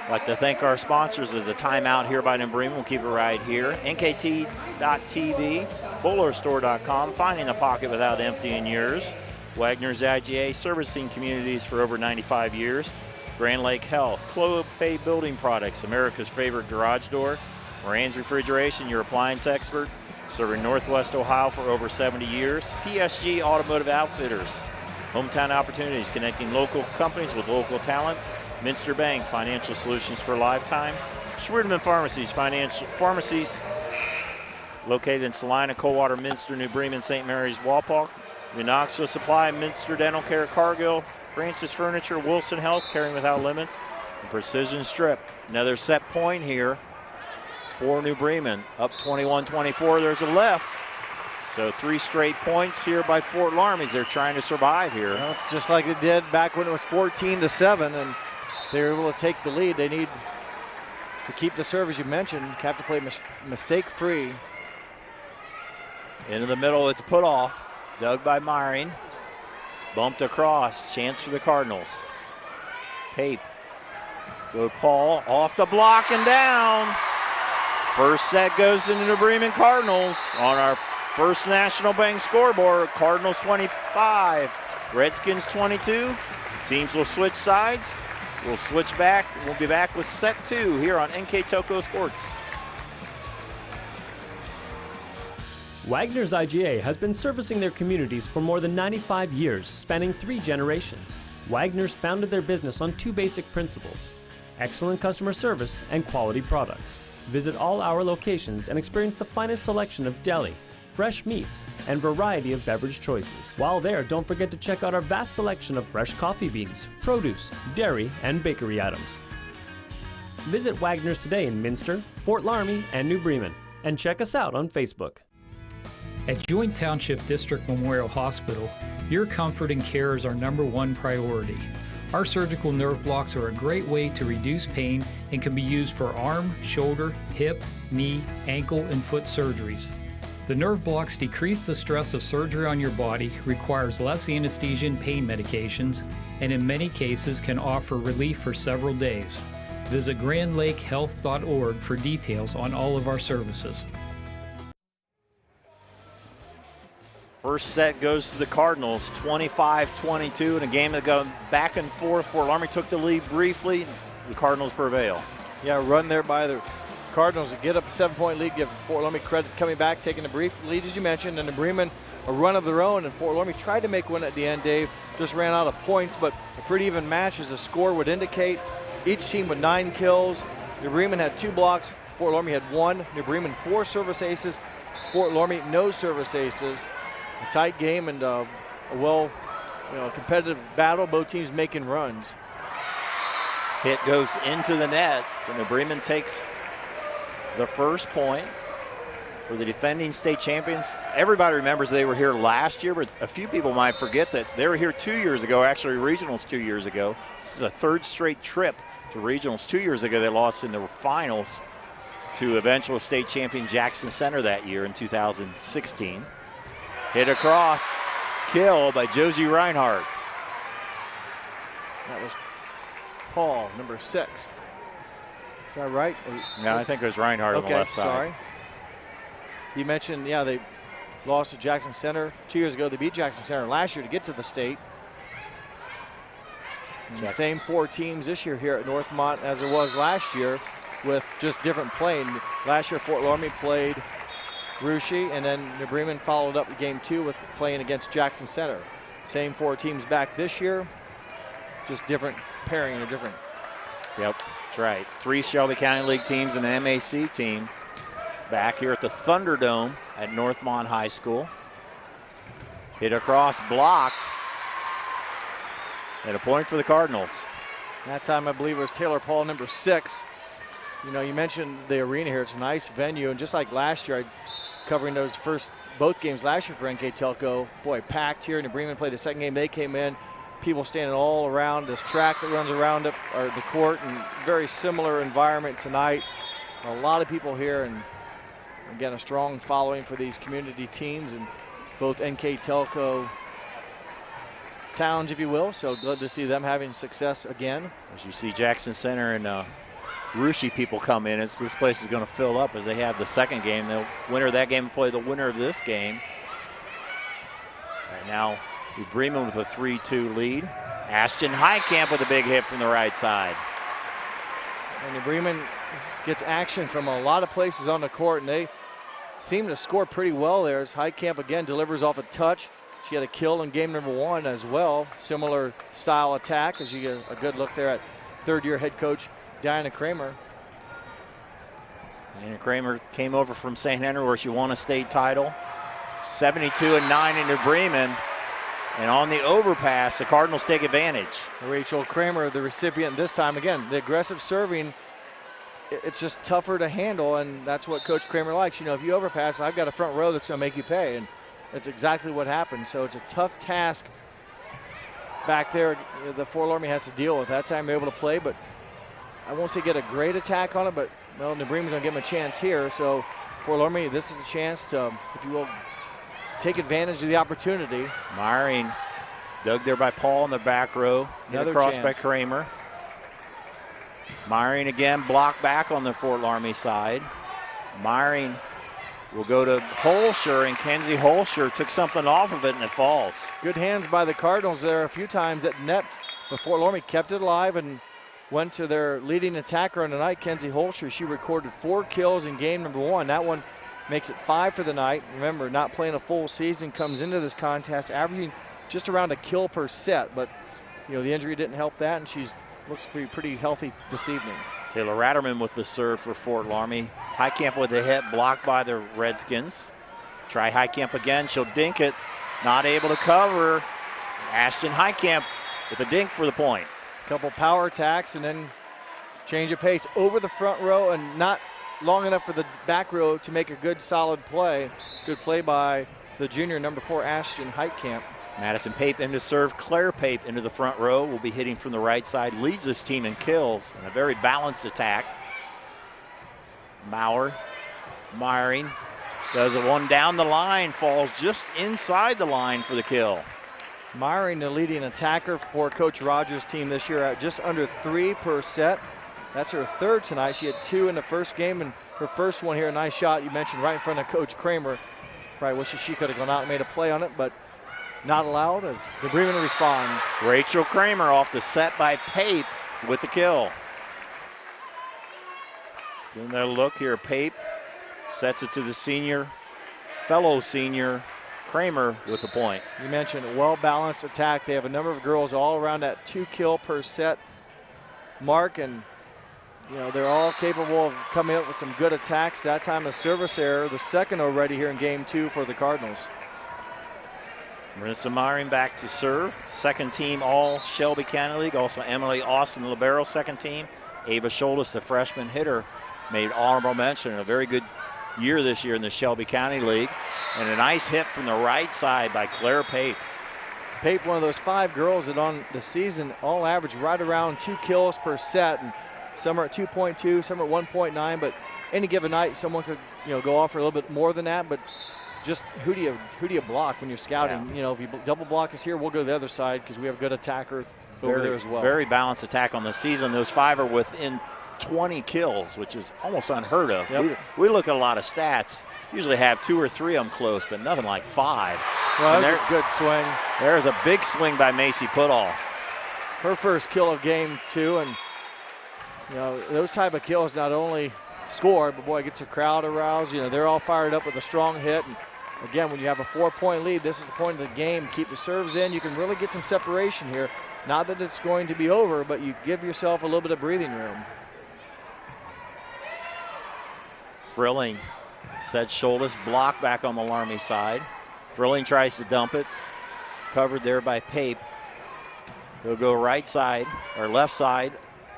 I'd like to thank our sponsors as a timeout here by New Bremen. We'll keep it right here. NKT.TV, BowlerStore.com, finding the pocket without emptying yours. Wagner's IGA, servicing communities for over 95 years. Grand Lake Health, Clopay Building Products, America's favorite garage door. Moran's Refrigeration, your appliance expert, serving Northwest Ohio for over 70 years. PSG Automotive Outfitters, hometown opportunities, connecting local companies with local talent. Minster Bank, financial solutions for a lifetime. Schwerdman Pharmacies, located in Salina, Coldwater, Minster, New Bremen, St. Mary's, Walpock. New Knoxville Supply, Minster Dental Care, Cargill. Francis Furniture, Wilson Health, caring without limits. And Precision Strip, another set point here for New Bremen, up 21-24. There's a left. So 3 straight points here by Fort Loramie. They're trying to survive here. Well, it's just like it did back when it was 14-7, and they were able to take the lead. They need to keep the serve, as you mentioned. Have to play mistake-free. Into the middle, it's put off. Dug by Myring. Bumped across. Chance for the Cardinals. Pape. Go Paul. Off the block and down. First set goes to the New Bremen Cardinals on our first National Bank scoreboard. Cardinals 25, Redskins 22. Teams will switch sides We'll switch back. We'll be back with set 2 here on NKTelco Sports. Wagner's IGA has been servicing their communities for more than 95 years, spanning 3 generations. Wagner's founded their business on 2 basic principles: excellent customer service and quality products. Visit all our locations and experience the finest selection of deli, fresh meats, and variety of beverage choices. While there, don't forget to check out our vast selection of fresh coffee beans, produce, dairy, and bakery items. Visit Wagner's today in Minster, Fort Loramie, and New Bremen, and check us out on Facebook. At Joint Township District Memorial Hospital, your comfort and care is our #1 priority. Our surgical nerve blocks are a great way to reduce pain and can be used for arm, shoulder, hip, knee, ankle, and foot surgeries. The nerve blocks decrease the stress of surgery on your body, requires less anesthesia and pain medications, and in many cases can offer relief for several days. Visit grandlakehealth.org for details on all of our services. First set goes to the Cardinals, 25-22, in a game that goes back and forth. Fort Loramie took the lead briefly. The Cardinals prevail. Yeah, run there by the Cardinals to get up a 7-point lead. Give Fort Loramie credit coming back, taking a brief lead, as you mentioned, and the Bremen a run of their own, and Fort Loramie tried to make one at the end. Dave just ran out of points, but a pretty even match, as the score would indicate. Each team with 9 kills. New Bremen had 2 blocks. Fort Loramie had 1. New Bremen 4 service aces. Fort Loramie no service aces. A tight game and a competitive battle. Both teams making runs. Hit goes into the net, so New Bremen takes the first point for the defending state champions. Everybody remembers they were here last year, but a few people might forget that they were here 2 years ago, actually regionals 2 years ago. This is a 3rd straight trip to regionals. 2 years ago, they lost in the finals to eventual state champion Jackson Center that year in 2016. Hit across, kill by Josie Reinhardt. That was Paul, number 6. Is that right? No, I think it was Reinhardt on the left side. Sorry. You mentioned, they lost to Jackson Center 2 years ago. They beat Jackson Center last year to get to the state. The same 4 teams this year here at Northmont as it was last year, with just different playing. Last year, Fort Loramie played Russia, and then New Bremen followed up game 2 with playing against Jackson Center. Same 4 teams back this year, just different pairing and a different. Yep, that's right. 3 Shelby County League teams and an MAC team back here at the Thunderdome at Northmont High School. Hit across, blocked, and a point for the Cardinals. That time I believe it was Taylor Paul, number 6. You mentioned the arena here. It's a nice venue, and just like last year, covering both games last year for NKTelco. Boy, packed here. New Bremen played the second game. They came in. People standing all around this track that runs around it, or the court, and very similar environment tonight. A lot of people here, and again, a strong following for these community teams and both NKTelco towns, if you will. So glad to see them having success again. As you see Jackson Center and Russia people come in, this place is going to fill up as they have the second game. The winner of that game will play the winner of this game. Right now, New Bremen with a 3-2 lead. Ashton Heitkamp with a big hit from the right side. And New Bremen gets action from a lot of places on the court, and they seem to score pretty well there as Heitkamp again delivers off a touch. She had a kill in game number 1 as well. Similar style attack, as you get a good look there at 3rd-year head coach Diana Kramer. Diana Kramer came over from St. Henry where she won a state title. 72-9 in New Bremen. And on the overpass, the Cardinals take advantage. Rachel Kramer, the recipient this time. Again, the aggressive serving, it's just tougher to handle, and that's what Coach Kramer likes. If you overpass, I've got a front row that's going to make you pay, and that's exactly what happened. So it's a tough task back there the Fort Loramie has to deal with. That time they're able to play, but I won't say get a great attack on it, but New Bremen's going to give them a chance here. So Fort Loramie, this is a chance to, if you will, take advantage of the opportunity. Myring dug there by Paul in the back row. Hit across by Kramer. Myring again blocked back on the Fort Loramie side. Myring will go to Holscher, and Kenzie Holscher took something off of it, and it falls. Good hands by the Cardinals there a few times at net, but Fort Loramie kept it alive, and went to their leading attacker on the night, Kenzie Holscher. She recorded 4 kills in game number 1. That one makes it 5 for the night. Remember, not playing a full season, comes into this contest averaging just around a kill per set, but the injury didn't help that, and she's looks to be pretty healthy this evening. Taylor Ratterman with the serve for Fort Loramie. Heitkamp with the hit, blocked by the Redskins. Try Heitkamp again, she'll dink it. Not able to cover. Ashton Heitkamp with a dink for the point. Couple power attacks and then change of pace over the front row and not long enough for the back row to make a good solid play. Good play by the junior number 4, Ashton Heitkamp. Madison Pape into serve. Claire Pape into the front row. Will be hitting from the right side. Leads this team in kills. And a very balanced attack. Maurer, Meyering, does a one down the line. Falls just inside the line for the kill. Meyering, the leading attacker for Coach Rogers' team this year, at just under 3 per set. That's her 3rd tonight. She had 2 in the first game, and her first one here, a nice shot you mentioned right in front of Coach Kramer. Probably wishes she could have gone out and made a play on it, but not allowed as the Bremen responds. Rachel Kramer off the set by Pape with the kill. Doing that look here, Pape sets it to the fellow senior, Kramer with the point. You mentioned a well-balanced attack. They have a number of girls all around that 2 kill per set mark, and they're all capable of coming up with some good attacks. That time a service error, the second already here in game 2 for the Cardinals. Marissa Meyering back to serve. Second team all Shelby County League. Also Emily Austin, the libero, second team. Ava Scholtes, the freshman hitter, made honorable mention. A very good year this year in the Shelby County League. And a nice hit from the right side by Claire Pape. Pape, one of those 5 girls that on the season all average right around 2 kills per set. And some are at 2.2, some are at 1.9, but any given night someone could go off for a little bit more than that. But just who do you block when you're scouting? Yeah. If you double block us here, we'll go to the other side because we have a good attacker over there as well. Very balanced attack on the season. Those 5 are within 20 kills, which is almost unheard of. Yep. We look at a lot of stats. Usually have 2 or 3 of them close, but nothing like 5. Well, that was a good swing. There's a big swing by Macy Putoff. Her first kill of game 2, and those type of kills not only score, but boy, it gets a crowd aroused. They're all fired up with a strong hit. And again, when you have a 4-point lead, this is the point of the game. Keep the serves in. You can really get some separation here. Not that it's going to be over, but you give yourself a little bit of breathing room. Frilling set Scholtes, blocked back on the Loramie side. Frilling tries to dump it. Covered there by Pape. He'll go right side, or left side,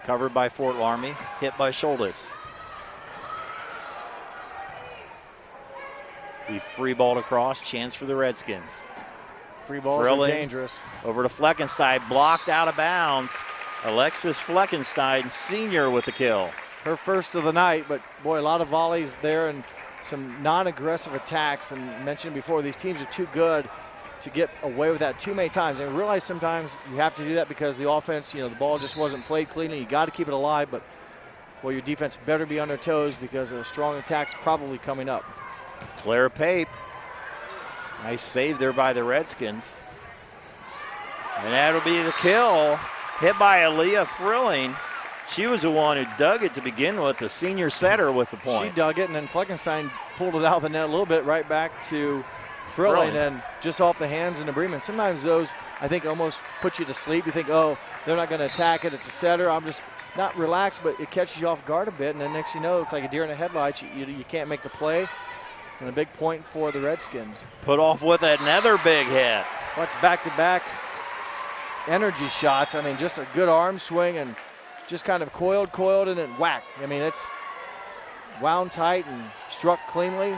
covered by Fort Loramie, hit by Scholtes. Be free balled across, chance for the Redskins. Free balls are dangerous. Over to Fleckenstein, blocked out of bounds. Alexis Fleckenstein, senior, with the kill. Her first of the night, but boy, a lot of volleys there and some non-aggressive attacks. And mentioned before, these teams are too good to get away with that too many times. And I realize sometimes you have to do that because the offense, the ball just wasn't played cleanly. You got to keep it alive, but well, your defense better be on their toes because a strong attack's probably coming up. Claire Pape, nice save there by the Redskins. And that'll be the kill, hit by Aaliyah Frilling. She was the one who dug it to begin with, the senior setter with the point. She dug it, and then Fleckenstein pulled it out of the net a little bit right back to Frilling and just off the hands in the Bremen. Sometimes those, I think, almost put you to sleep. You think, oh, they're not going to attack it. It's a setter. I'm just not relaxed, but it catches you off guard a bit, and then next you know, it's like a deer in the headlights. You can't make the play, and a big point for the Redskins. Putoff with another big hit. What's back-to-back energy shots. I mean, just a good arm swing and just kind of coiled, and then whack. I mean, it's wound tight and struck cleanly.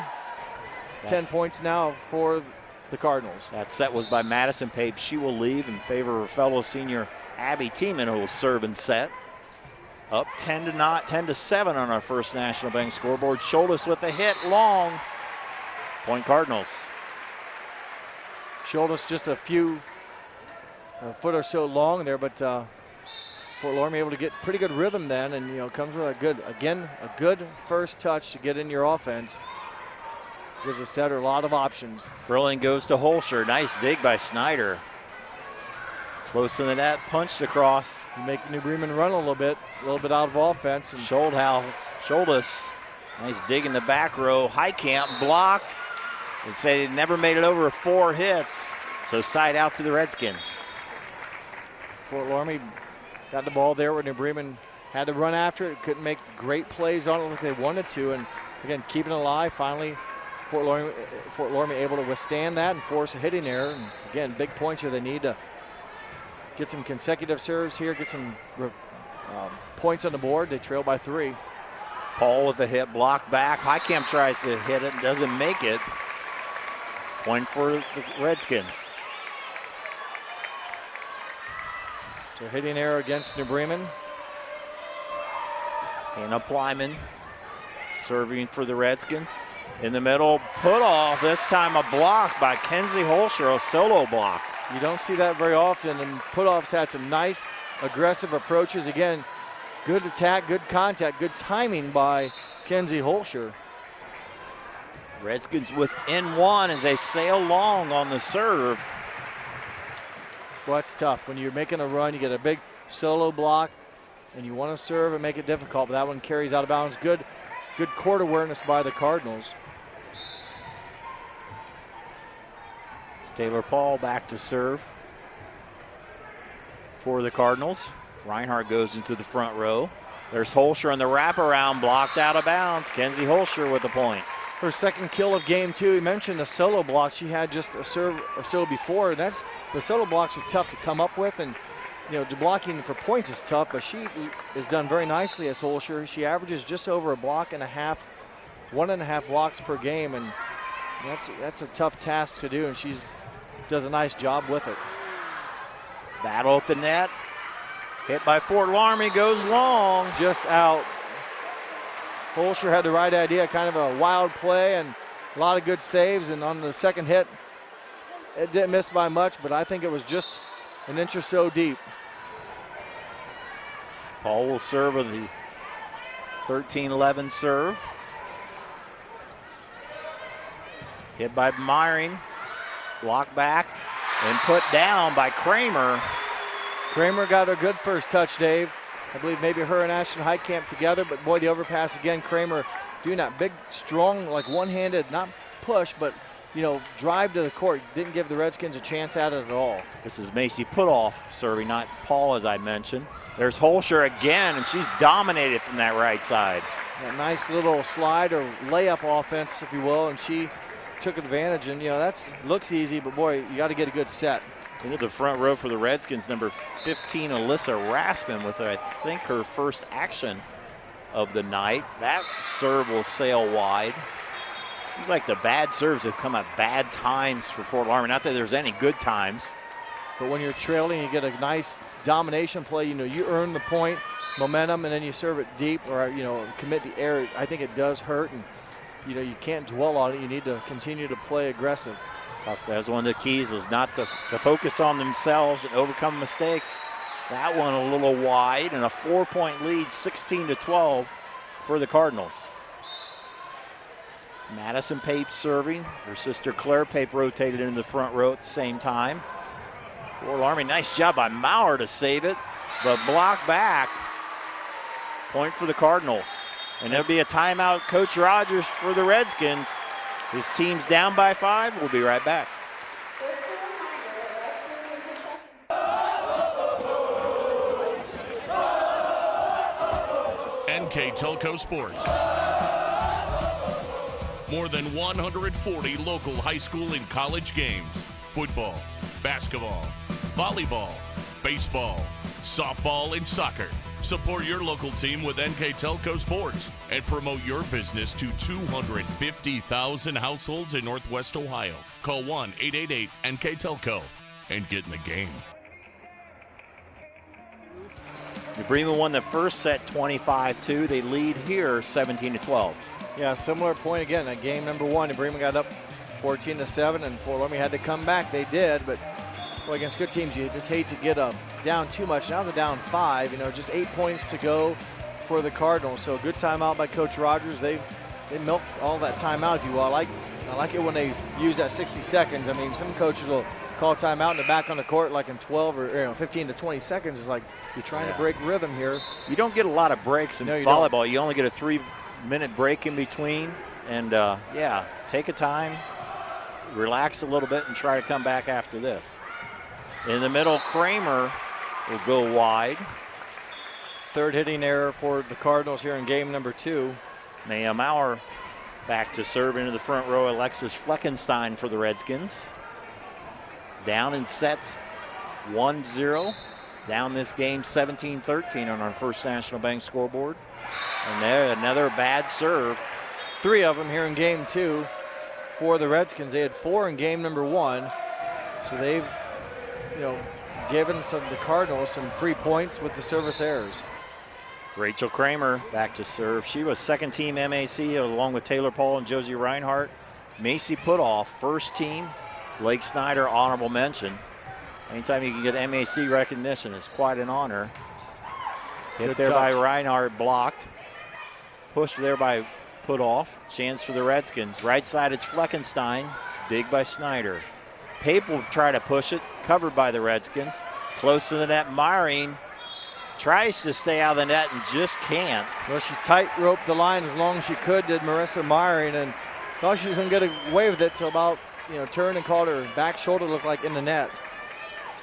10 points now for the Cardinals. That set was by Madison Pape. She will leave in favor of her fellow senior Abby Tiemann, who will serve and set. Up 10-7 on our first National Bank scoreboard. Scholtes with a hit, long. Point Cardinals. Scholtes just a foot or so long there, but Fort Loramie able to get pretty good rhythm then, and comes with a good first touch to get in your offense. Gives a setter a lot of options. Frilling goes to Holscher. Nice dig by Snyder. Close to the net, punched across. You make New Bremen run a little bit out of offense. And Schultes, nice dig in the back row. Heitkamp blocked. They say they never made it over 4 hits. So side out to the Redskins. Fort Loramie got the ball there where New Bremen had to run after it. Couldn't make great plays on it like they wanted to. And again, keeping it alive. Finally, Fort Loramie able to withstand that and force a hitting error. And again, big points here. They need to get some consecutive serves here, get some points on the board. They trail by 3. Paul with the hit, blocked back. Heitkamp tries to hit it, doesn't make it. Point for the Redskins. So hitting error against New Bremen. Hannah Plyman serving for the Redskins. In the middle, put off. This time a block by Kenzie Holscher, a solo block. You don't see that very often, and Putoff's had some nice aggressive approaches. Again, good attack, good contact, good timing by Kenzie Holscher. Redskins within 1 as they sail long on the serve. Well, that's tough. When you're making a run, you get a big solo block, and you want to serve and make it difficult, but that one carries out of bounds. Good court awareness by the Cardinals. It's Taylor Paul back to serve for the Cardinals. Reinhardt goes into the front row. There's Holscher on the wraparound, blocked out of bounds. Kenzie Holscher with the point. Her second kill of game 2. He mentioned a solo block. She had just a serve or so before, and the solo blocks are tough to come up with, and the blocking for points is tough, but she is done very nicely as Holscher. She averages just over a block and a half, 1.5 blocks per game, and that's a tough task to do, and she does a nice job with it. Battle at the net. Hit by Fort Loramie, goes long. Just out. Holscher had the right idea, kind of a wild play and a lot of good saves, and on the second hit, it didn't miss by much, but I think it was just an inch or so deep. Paul will serve with the 13-11 serve. Hit by Myring, blocked back, and put down by Kramer. Kramer got a good first touch, Dave. I believe maybe her and Ashton Heitkamp together, but boy, the overpass again. Kramer doing that big, strong, like one-handed, not push, but drive to the court. Didn't give the Redskins a chance at it at all. This is Macy Putoff serving, not Paul, as I mentioned. There's Holscher again, and she's dominated from that right side. A nice little slide or layup offense, if you will, and she took advantage. And that looks easy, but boy, you got to get a good set. Into the front row for the Redskins, number 15, Alyssa Raspin, with I think her first action of the night. That serve will sail wide. Seems like the bad serves have come at bad times for Fort Loramie. Not that there's any good times. But when you're trailing, you get a nice domination play. You earn the point, momentum, and then you serve it deep or, commit the error. I think it does hurt, and, you can't dwell on it. You need to continue to play aggressive. That's one of the keys, is not to focus on themselves and overcome mistakes. That one a little wide, and a 4-point lead, 16-12 for the Cardinals. Madison Pape serving. Her sister Claire Pape rotated into the front row at the same time. Fort Loramie, nice job by Maurer to save it, but blocked back. Point for the Cardinals. And there'll be a timeout, Coach Rogers, for the Redskins. His team's down by 5. We'll be right back. NKTelco Sports. More than 140 local high school and college games. Football, basketball, volleyball, baseball, softball, and soccer. Support your local team with NKTelco Sports and promote your business to 250,000 households in Northwest Ohio. Call 1-888-NKTelco and get in the game. New Bremen won the first set 25-2. They lead here 17-12. Yeah, similar point again. At game number 1, New Bremen got up 14-7, and Fort Loramie had to come back. They did, but boy, against good teams, you just hate to get down too much. Now they're down 5. Just 8 points to go for the Cardinals. So good timeout by Coach Rogers. They milked all that timeout, if you will. I like it when they use that 60 seconds. I mean, some coaches will call timeout and they're back on the court like in 12 or 15 to 20 seconds. It's like you're trying to break rhythm here. You don't get a lot of breaks in volleyball. You only get a 3-minute break in between. And yeah, take a time, relax a little bit, and try to come back after this. In the middle, Kramer will go wide. Third hitting error for the Cardinals here in game number 2. Maya Maurer back to serve into the front row. Alexis Fleckenstein for the Redskins. Down in sets 1-0. Down this game 17-13 on our First National Bank scoreboard. And there, another bad serve. 3 of them here in game 2 for the Redskins. They had 4 in game number 1. So they've, given the Cardinals some free points with the service errors. Rachel Kramer back to serve. She was second team MAC along with Taylor Paul and Josie Reinhardt. Macy Putoff, first team. Blake Snyder, honorable mention. Anytime you can get MAC recognition, it's quite an honor. Hit there by Reinhardt, blocked. Pushed there by Putoff. Chance for the Redskins. Right side, it's Fleckenstein. Dig by Snyder. Pape will try to push it, covered by the Redskins. Close to the net, Meyering tries to stay out of the net and just can't. Well, she tight-roped the line as long as she could, did Marissa Meyering, and thought she was going to get away with it till about, turned and caught her back shoulder, looked like in the net.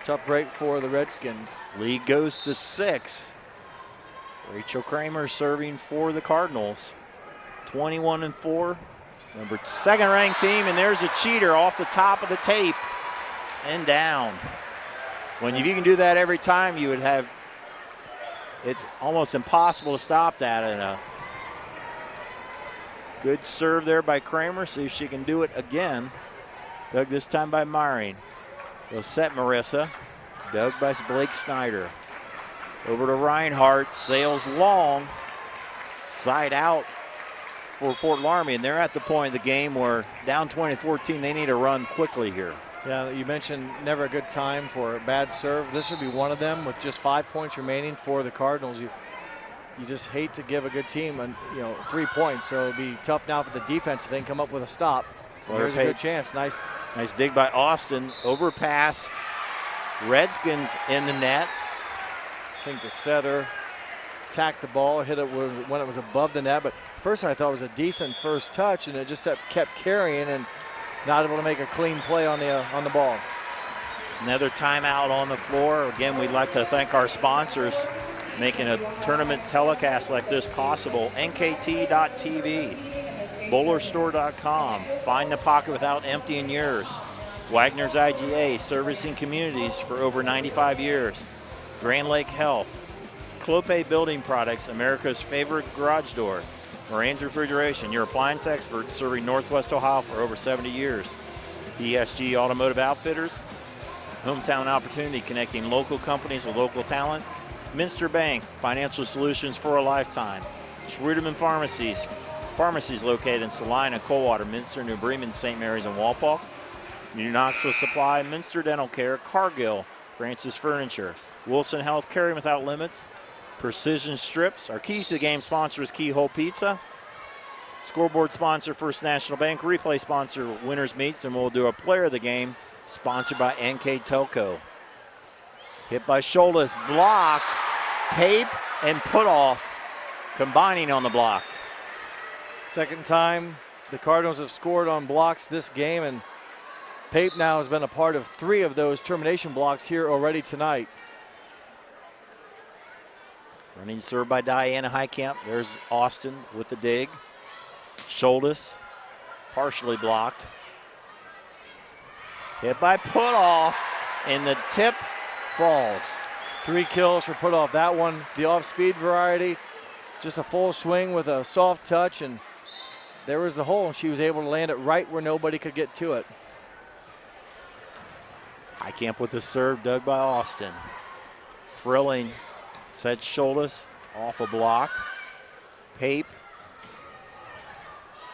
Tough break for the Redskins. Lead goes to 6. Rachel Kramer serving for the Cardinals. 21-4. Number 2nd ranked team, and there's a cheater off the top of the tape and down. If you can do that every time, you would have, it's almost impossible to stop that. And a good serve there by Kramer. See if she can do it again. Dug this time by Meyering. They'll set Marissa. Dug by Blake Snyder. Over to Reinhardt. Sails long. Side out for Fort Loramie. And they're at the point of the game where down 20-14, they need to run quickly here. Yeah, you mentioned never a good time for a bad serve. This would be one of them with just 5 points remaining for the Cardinals. You just hate to give a good team 3 points, so it'll be tough now for the defense if they can come up with a stop. Here's a good chance. Nice dig by Austin. Overpass. Redskins in the net. I think the setter tacked the ball, hit it when it was above the net, but first I thought it was a decent first touch, and it just kept carrying and not able to make a clean play on the ball. Another timeout on the floor. Again, we'd like to thank our sponsors making a tournament telecast like this possible. NKT.TV, BowlerStore.com, Find the Pocket Without Emptying Yours, Wagner's IGA, servicing communities for over 95 years, Grand Lake Health, Clope Building Products, America's favorite garage door, Moran's Refrigeration, your appliance expert serving Northwest Ohio for over 70 years. ESG Automotive Outfitters, Hometown Opportunity, connecting local companies with local talent. Minster Bank, financial solutions for a lifetime. Schruderman Pharmacies located in Salina, Coldwater, Minster, New Bremen, St. Mary's, and Walpock. New Knoxville Supply, Minster Dental Care, Cargill, Francis Furniture, Wilson Health, Caring Without Limits, Precision Strips. Our Keys to the Game sponsor is Keyhole Pizza. Scoreboard sponsor, First National Bank. Replay sponsor, Winners Meats. And we'll do a player of the game, sponsored by NKTelco. Hit by Scholas, blocked. Pape and Putoff combining on the block. Second time the Cardinals have scored on blocks this game, and Pape now has been a part of 3 of those termination blocks here already tonight. Running serve by Diana Heitkamp. There's Austin with the dig. Scholas partially blocked. Hit by Putoff, and the tip falls. 3 kills for Putoff. That one, the off-speed variety, just a full swing with a soft touch, and there was the hole, and she was able to land it right where nobody could get to it. Heitkamp with the serve, dug by Austin. Frilling sets Scholas off a block. Pape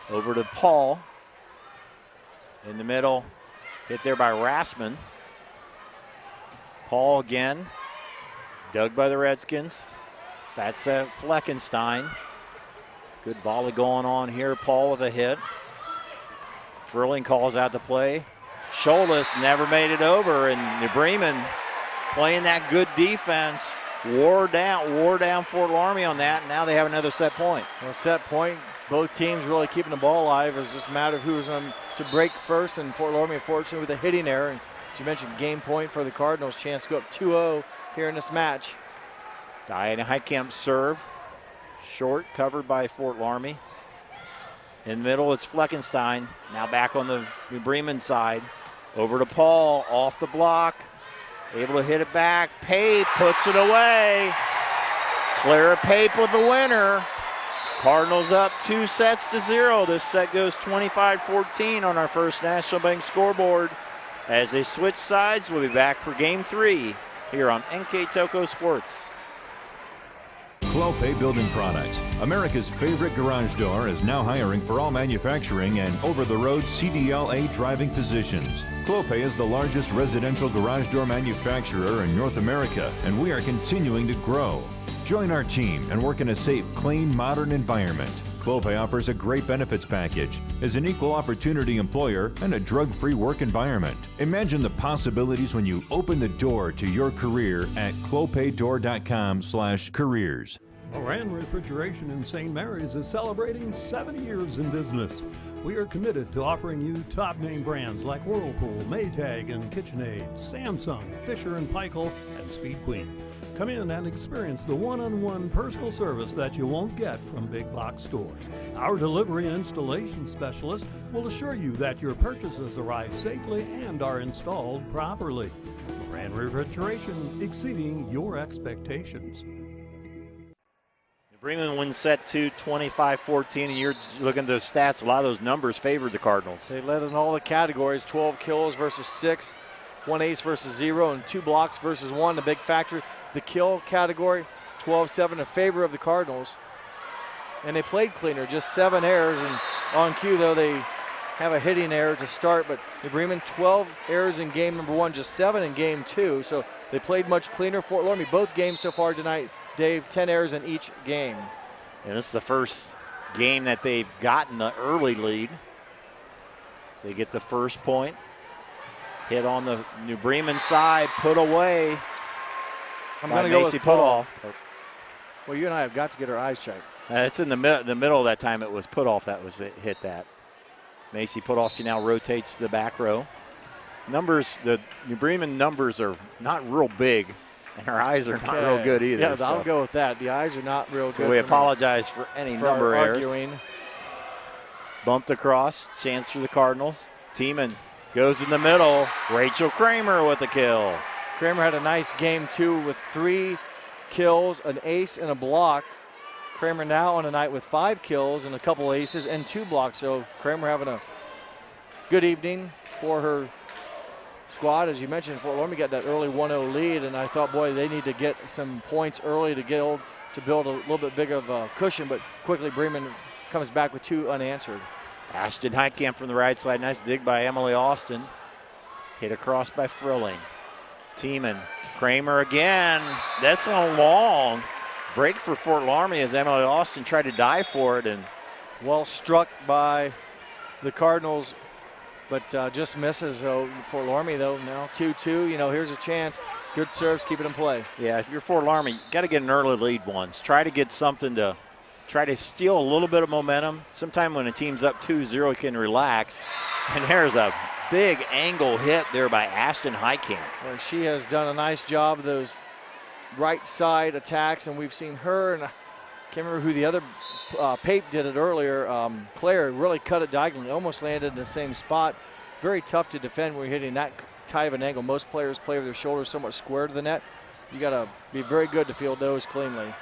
over to Paul. In the middle, hit there by Rassman. Paul again, dug by the Redskins. That's Fleckenstein. Good volley going on here. Paul with a hit. Frilling calls out the play. Scholas never made it over, and New Bremen playing that good defense wore down Fort Loramie on that, and now they have another set point. Well, set point, both teams really keeping the ball alive. It was just a matter of who was going to break first, and Fort Loramie, unfortunately, with a hitting error. And as you mentioned, game point for the Cardinals, chance to go up 2-0 here in this match. Diana Heitkamp serve, short, covered by Fort Loramie. In the middle, it's Fleckenstein, now back on the New Bremen side. Over to Paul, off the block, able to hit it back. Pape puts it away. Clara Pape with the winner. Cardinals up 2-0. This set goes 25-14 on our First National Bank scoreboard. As they switch sides, we'll be back for Game 3 here on NKTelco Sports. Clopay Building Products, America's favorite garage door, is now hiring for all manufacturing and over-the-road CDLA driving positions. Clopay is the largest residential garage door manufacturer in North America, and we are continuing to grow. Join our team and work in a safe, clean, modern environment. Clopay offers a great benefits package, is an equal opportunity employer, and a drug-free work environment. Imagine the possibilities when you open the door to your career at clopaydoor.com/careers. Moran Refrigeration in St. Mary's is celebrating 70 years in business. We are committed to offering you top name brands like Whirlpool, Maytag, and KitchenAid, Samsung, Fisher & Paykel, and Speed Queen. Come in and experience the one-on-one personal service that you won't get from big box stores. Our delivery and installation specialist will assure you that your purchases arrive safely and are installed properly. Moran Refrigeration, exceeding your expectations. Bremen wins set 2, 25-14, and you're looking at those stats. A lot of those numbers favored the Cardinals. They led in all the categories, 12 kills versus 6, 1 ace versus 0, and 2 blocks versus 1, the big factor. The kill category, 12-7 in favor of the Cardinals. And they played cleaner, just 7 errors. And on cue, though, they have a hitting error to start. But New Bremen, 12 errors in game number 1, just 7 in game 2. So they played much cleaner. Fort Loramie, both games so far tonight, Dave, 10 errors in each game. And this is the first game that they've gotten the early lead. So they get the first point. Hit on the New Bremen side, put away. I'm going to go with Putoff. Well, you and I have got to get our eyes checked. It's in the middle of that time. It was Putoff that was hit that. Macy Putoff, she now rotates to the back row. Numbers, the New Bremen numbers are not real big, and our eyes are not real good either. Yeah, I'll go with that. The eyes are not real good. So we apologize for any number errors. Bumped across, chance for the Cardinals. Tiemann goes in the middle. Rachel Kramer with the kill. Kramer had a nice game 2 with 3 kills, an ace, and a block. Kramer now on a night with 5 kills and a couple aces and 2 blocks. So Kramer having a good evening for her squad. As you mentioned, Fort Loramie got that early 1-0 lead, and I thought, boy, they need to get some points early to build a little bit bigger of a cushion, but quickly Bremen comes back with 2 unanswered. Ashton Heitkamp from the right side. Nice dig by Emily Austin. Hit across by Frilling. Tiemann, Kramer again. That's a long break for Fort Loramie as Emily Austin tried to dive for it. And well struck by the Cardinals, but just misses. So Fort Loramie, though, now 2-2. You know, here's a chance. Good serves, keep it in play. Yeah, if you're Fort Loramie, you got to get an early lead once. Try to get something to try to steal a little bit of momentum. Sometime when a team's up 2-0, you can relax. And there's a big angle hit there by Ashton Heitkamp. Well, she has done a nice job of those right side attacks, and we've seen her, and I can't remember who the other, Pape did it earlier. Claire really cut it diagonally, almost landed in the same spot. Very tough to defend when you're hitting that tight of an angle. Most players play with their shoulders somewhat square to the net. You got to be very good to field those cleanly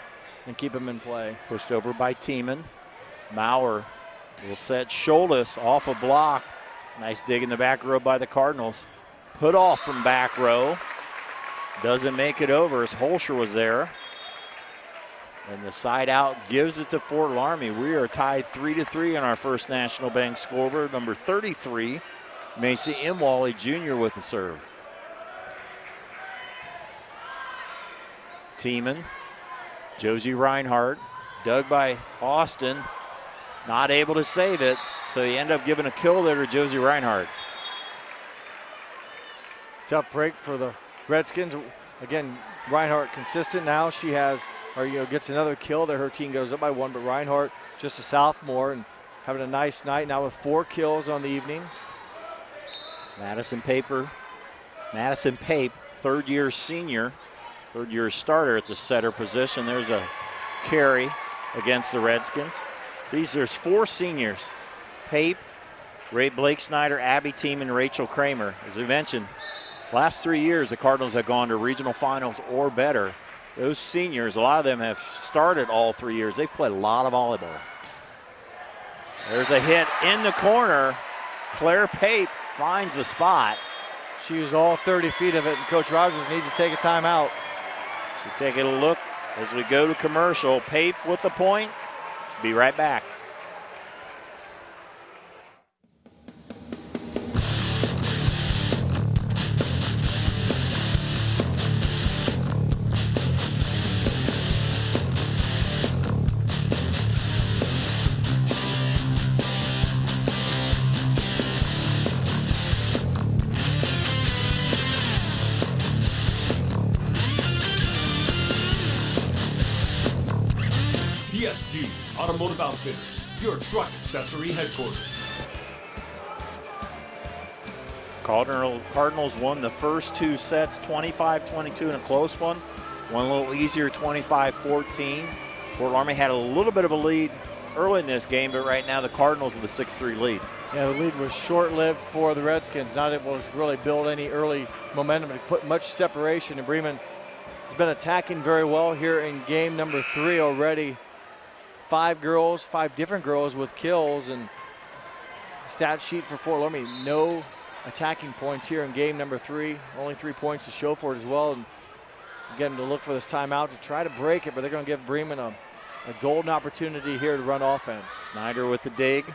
and keep them in play. Pushed over by Tiemann. Maurer will set Scholas off a block. Nice dig in the back row by the Cardinals. Put off from back row. Doesn't make it over as Holscher was there. And the side out gives it to Fort Loramie. We are tied 3-3 on our First National Bank scoreboard. Number 33, Macy Imwally Jr. with the serve. Tiemann, Josie Reinhardt, dug by Austin, not able to save it, so he ended up giving a kill there to Josie Reinhardt. Tough break for the Redskins. Again, Reinhardt consistent now. She has, gets another kill there. Her team goes up by 1, but Reinhardt, just a sophomore and having a nice night now with 4 kills on the evening. Madison Pape, third-year senior, third-year starter at the setter position. There's a carry against the Redskins. There's 4 seniors: Pape, Ray Blake Snyder, Abby Team, and Rachel Kramer. As we mentioned, last 3 years the Cardinals have gone to regional finals or better. Those seniors, a lot of them have started all 3 years. They've played a lot of volleyball. There's a hit in the corner. Claire Pape finds the spot. She used all 30 feet of it, and Coach Rogers needs to take a timeout. She's taking a look as we go to commercial. Pape with the point. Be right back. PSG Automotive Outfitters, your truck accessory headquarters. Cardinals won the first 2 sets, 25-22 in a close one. One a little easier, 25-14. Fort Loramie had a little bit of a lead early in this game, but right now the Cardinals with a 6-3 lead. Yeah, the lead was short-lived for the Redskins. Not able to really build any early momentum to put much separation. And Bremen has been attacking very well here in game number 3 already. 5 different girls with kills, and stat sheet for Fort Loramie, no attacking points here in game number 3. Only 3 points to show for it as well. And again, to look for this timeout to try to break it, but they're going to give Bremen a golden opportunity here to run offense. Snyder with the dig.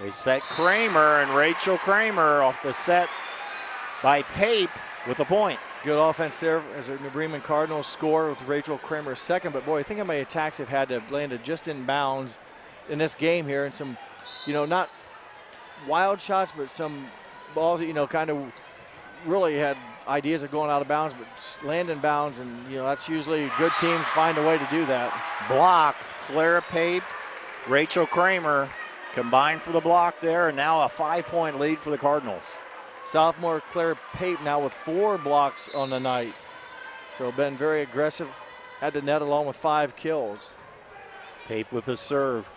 They set Kramer, and Rachel Kramer off the set by Pape with a point. Good offense there as the New Bremen Cardinals score with Rachel Kramer second. But boy, think how many attacks they've had to landed just in bounds in this game here, and some, not wild shots, but some balls that, kind of really had ideas of going out of bounds, but land in bounds, and, that's usually good teams find a way to do that. Block, Clara Pape, Rachel Kramer combined for the block there, and now a 5-point lead for the Cardinals. Sophomore Claire Pape now with 4 blocks on the night. So been very aggressive, had the net along with 5 kills. Pape with a serve.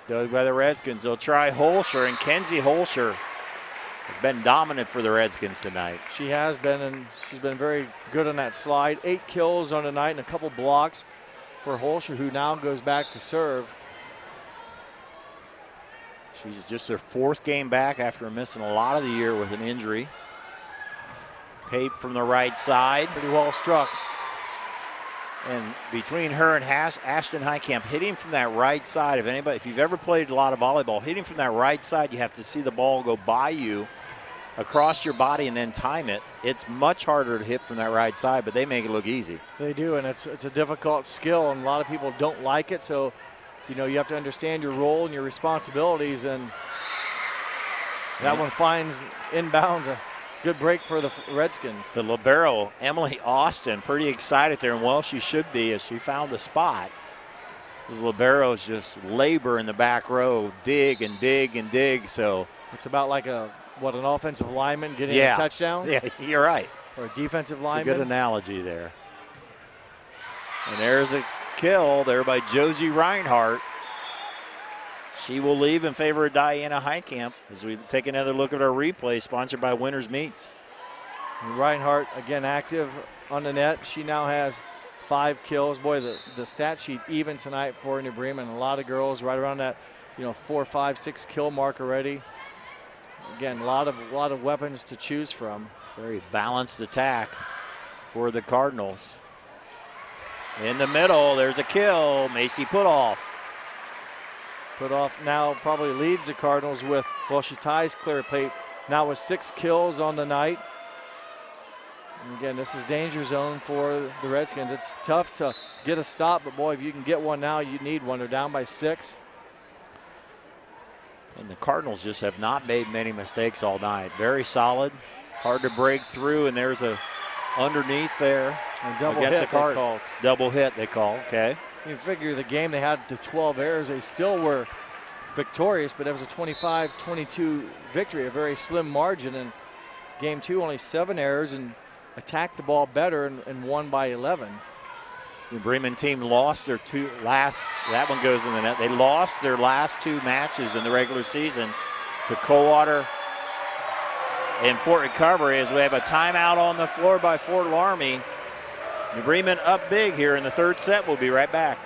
Dug by the Redskins. They'll try Holscher, and Kenzie Holscher has been dominant for the Redskins tonight. She has been, and she's been very good on that slide. 8 kills on the night and a couple blocks for Holscher, who now goes back to serve. She's just her 4th game back after missing a lot of the year with an injury. Pape from the right side. Pretty well struck. And between her and Ashton Heitkamp, hitting from that right side, if you've ever played a lot of volleyball, hitting from that right side, you have to see the ball go by you, across your body, and then time it. It's much harder to hit from that right side, but they make it look easy. They do, and it's a difficult skill, and a lot of people don't like it, so you have to understand your role and your responsibilities, and that one finds inbounds. A good break for the Redskins. The libero, Emily Austin, pretty excited there, and well, she should be as she found the spot. Those liberos just labor in the back row, dig and dig and dig, so. It's about like an offensive lineman getting a touchdown? Yeah, you're right. Or a defensive lineman. It's a good analogy there. And there's a kill there by Josie Reinhardt. She will leave in favor of Diana Heitkamp as we take another look at our replay sponsored by Winners Meats. Reinhardt again active on the net. She now has 5 kills. Boy, the stat sheet even tonight for New Bremen. A lot of girls right around that 4, 5, 6 kill mark already. Again, a lot of weapons to choose from. Very balanced attack for the Cardinals. In the middle, there's a kill. Macy Putoff. Putoff now probably leads the Cardinals with, she ties Claire Pape now with 6 kills on the night. And again, this is danger zone for the Redskins. It's tough to get a stop, but boy, if you can get one now, you need one. They're down by 6. And the Cardinals just have not made many mistakes all night. Very solid. It's hard to break through, and there's a underneath there. A double against hit the card. they called. Double hit they call, okay. You figure the game they had the 12 errors, they still were victorious, but it was a 25-22 victory, a very slim margin. And game 2, only 7 errors and attacked the ball better and won by 11. The Bremen team lost their that one goes in the net. They lost their last 2 matches in the regular season to Coldwater and Fort Recovery, as we have a timeout on the floor by Fort Loramie. New Bremen up big here in the 3rd set. We'll be right back.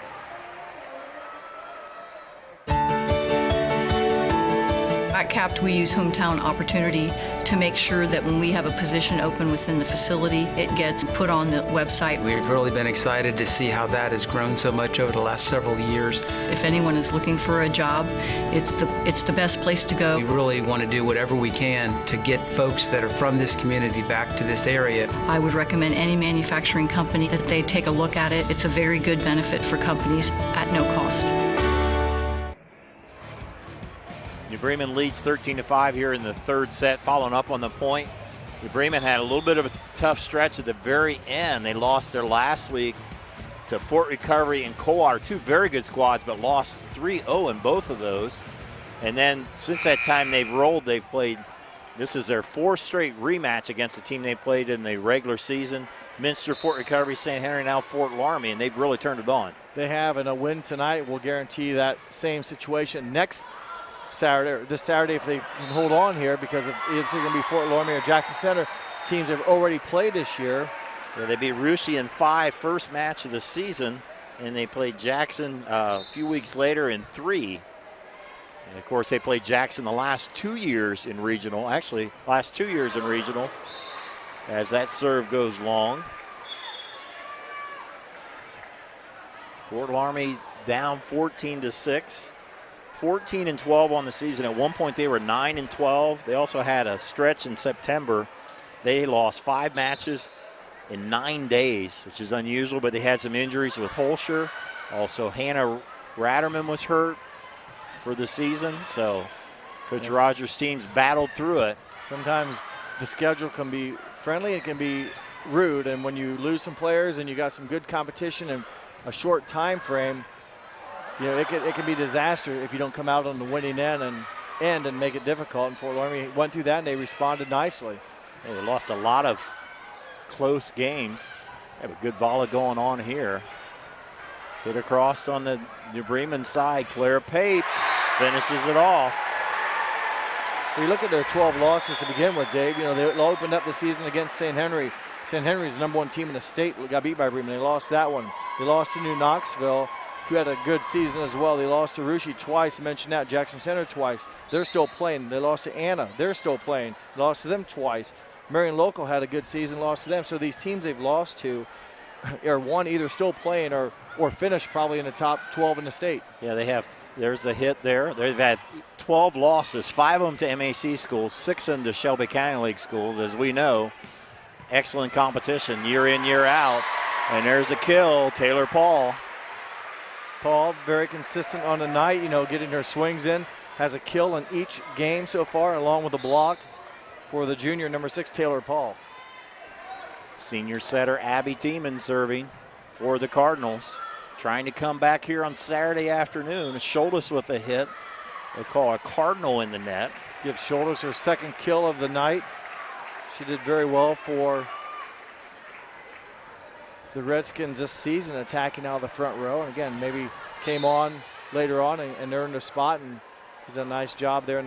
At CAPT, we use hometown opportunity to make sure that when we have a position open within the facility, it gets put on the website. We've really been excited to see how that has grown so much over the last several years. If anyone is looking for a job, it's the best place to go. We really want to do whatever we can to get folks that are from this community back to this area. I would recommend any manufacturing company that they take a look at it. It's a very good benefit for companies at no cost. New Bremen leads 13-5 here in the 3rd set, following up on the point. New Bremen had a little bit of a tough stretch at the very end. They lost their last week to Fort Recovery and Coldwater, 2 very good squads, but lost 3-0 in both of those. And then since that time they've rolled, they've played, this is their 4th straight rematch against the team they played in the regular season. Minster, Fort Recovery, St. Henry, now Fort Loramie, and they've really turned it on. They have, and a win tonight will guarantee that same situation next Saturday, or this Saturday, if they can hold on here, because if it's going to be Fort Loramie or Jackson Center, teams have already played this year. Yeah, they beat Russia in 5, first match of the season, and they played Jackson a few weeks later in 3. And of course, they played Jackson the last 2 years in regional, actually last 2 years in regional, as that serve goes long. Fort Loramie down 14-6. 14-12 on the season. At one point they were 9-12. They also had a stretch in September. They lost 5 matches in 9 days, which is unusual, but they had some injuries with Holscher. Also, Hannah Ratterman was hurt for the season, so Coach Rogers' teams battled through it. Sometimes the schedule can be friendly, it can be rude, and when you lose some players and you got some good competition and a short time frame, you know, it can be disaster if you don't come out on the winning end and make it difficult. And Fort Loramie went through that, and they responded nicely. Yeah, they lost a lot of close games. They have a good volley going on here. Hit across on the New Bremen side. Claire Pape finishes it off. When you look at their 12 losses to begin with, Dave, you know, they opened up the season against St. Henry. St. Henry's the #1 team in the state, got beat by Bremen. They lost that one. They lost to New Knoxville, who had a good season as well. They lost to Russia twice. I mentioned that. Jackson Center twice. They're still playing. They lost to Anna. They're still playing. They lost to them twice. Marion Local had a good season, lost to them. So these teams they've lost to are one either still playing or finished probably in the top 12 in the state. Yeah, they have. There's a hit there. They've had 12 losses, 5 of them to MAC schools, 6 of them to Shelby County League schools. As we know, excellent competition year in, year out. And there's a kill, Taylor Paul. Paul, very consistent on the night, you know, getting her swings in. Has a kill in each game so far, along with a block for the junior #6, Taylor Paul. Senior setter Abby Tiemann serving for the Cardinals. Trying to come back here on Saturday afternoon. Schultes with a hit. They call a Cardinal in the net. Give Schultes her 2nd kill of the night. She did very well for the Redskins this season, attacking out of the front row. And again, maybe came on later on and earned a spot and does a nice job there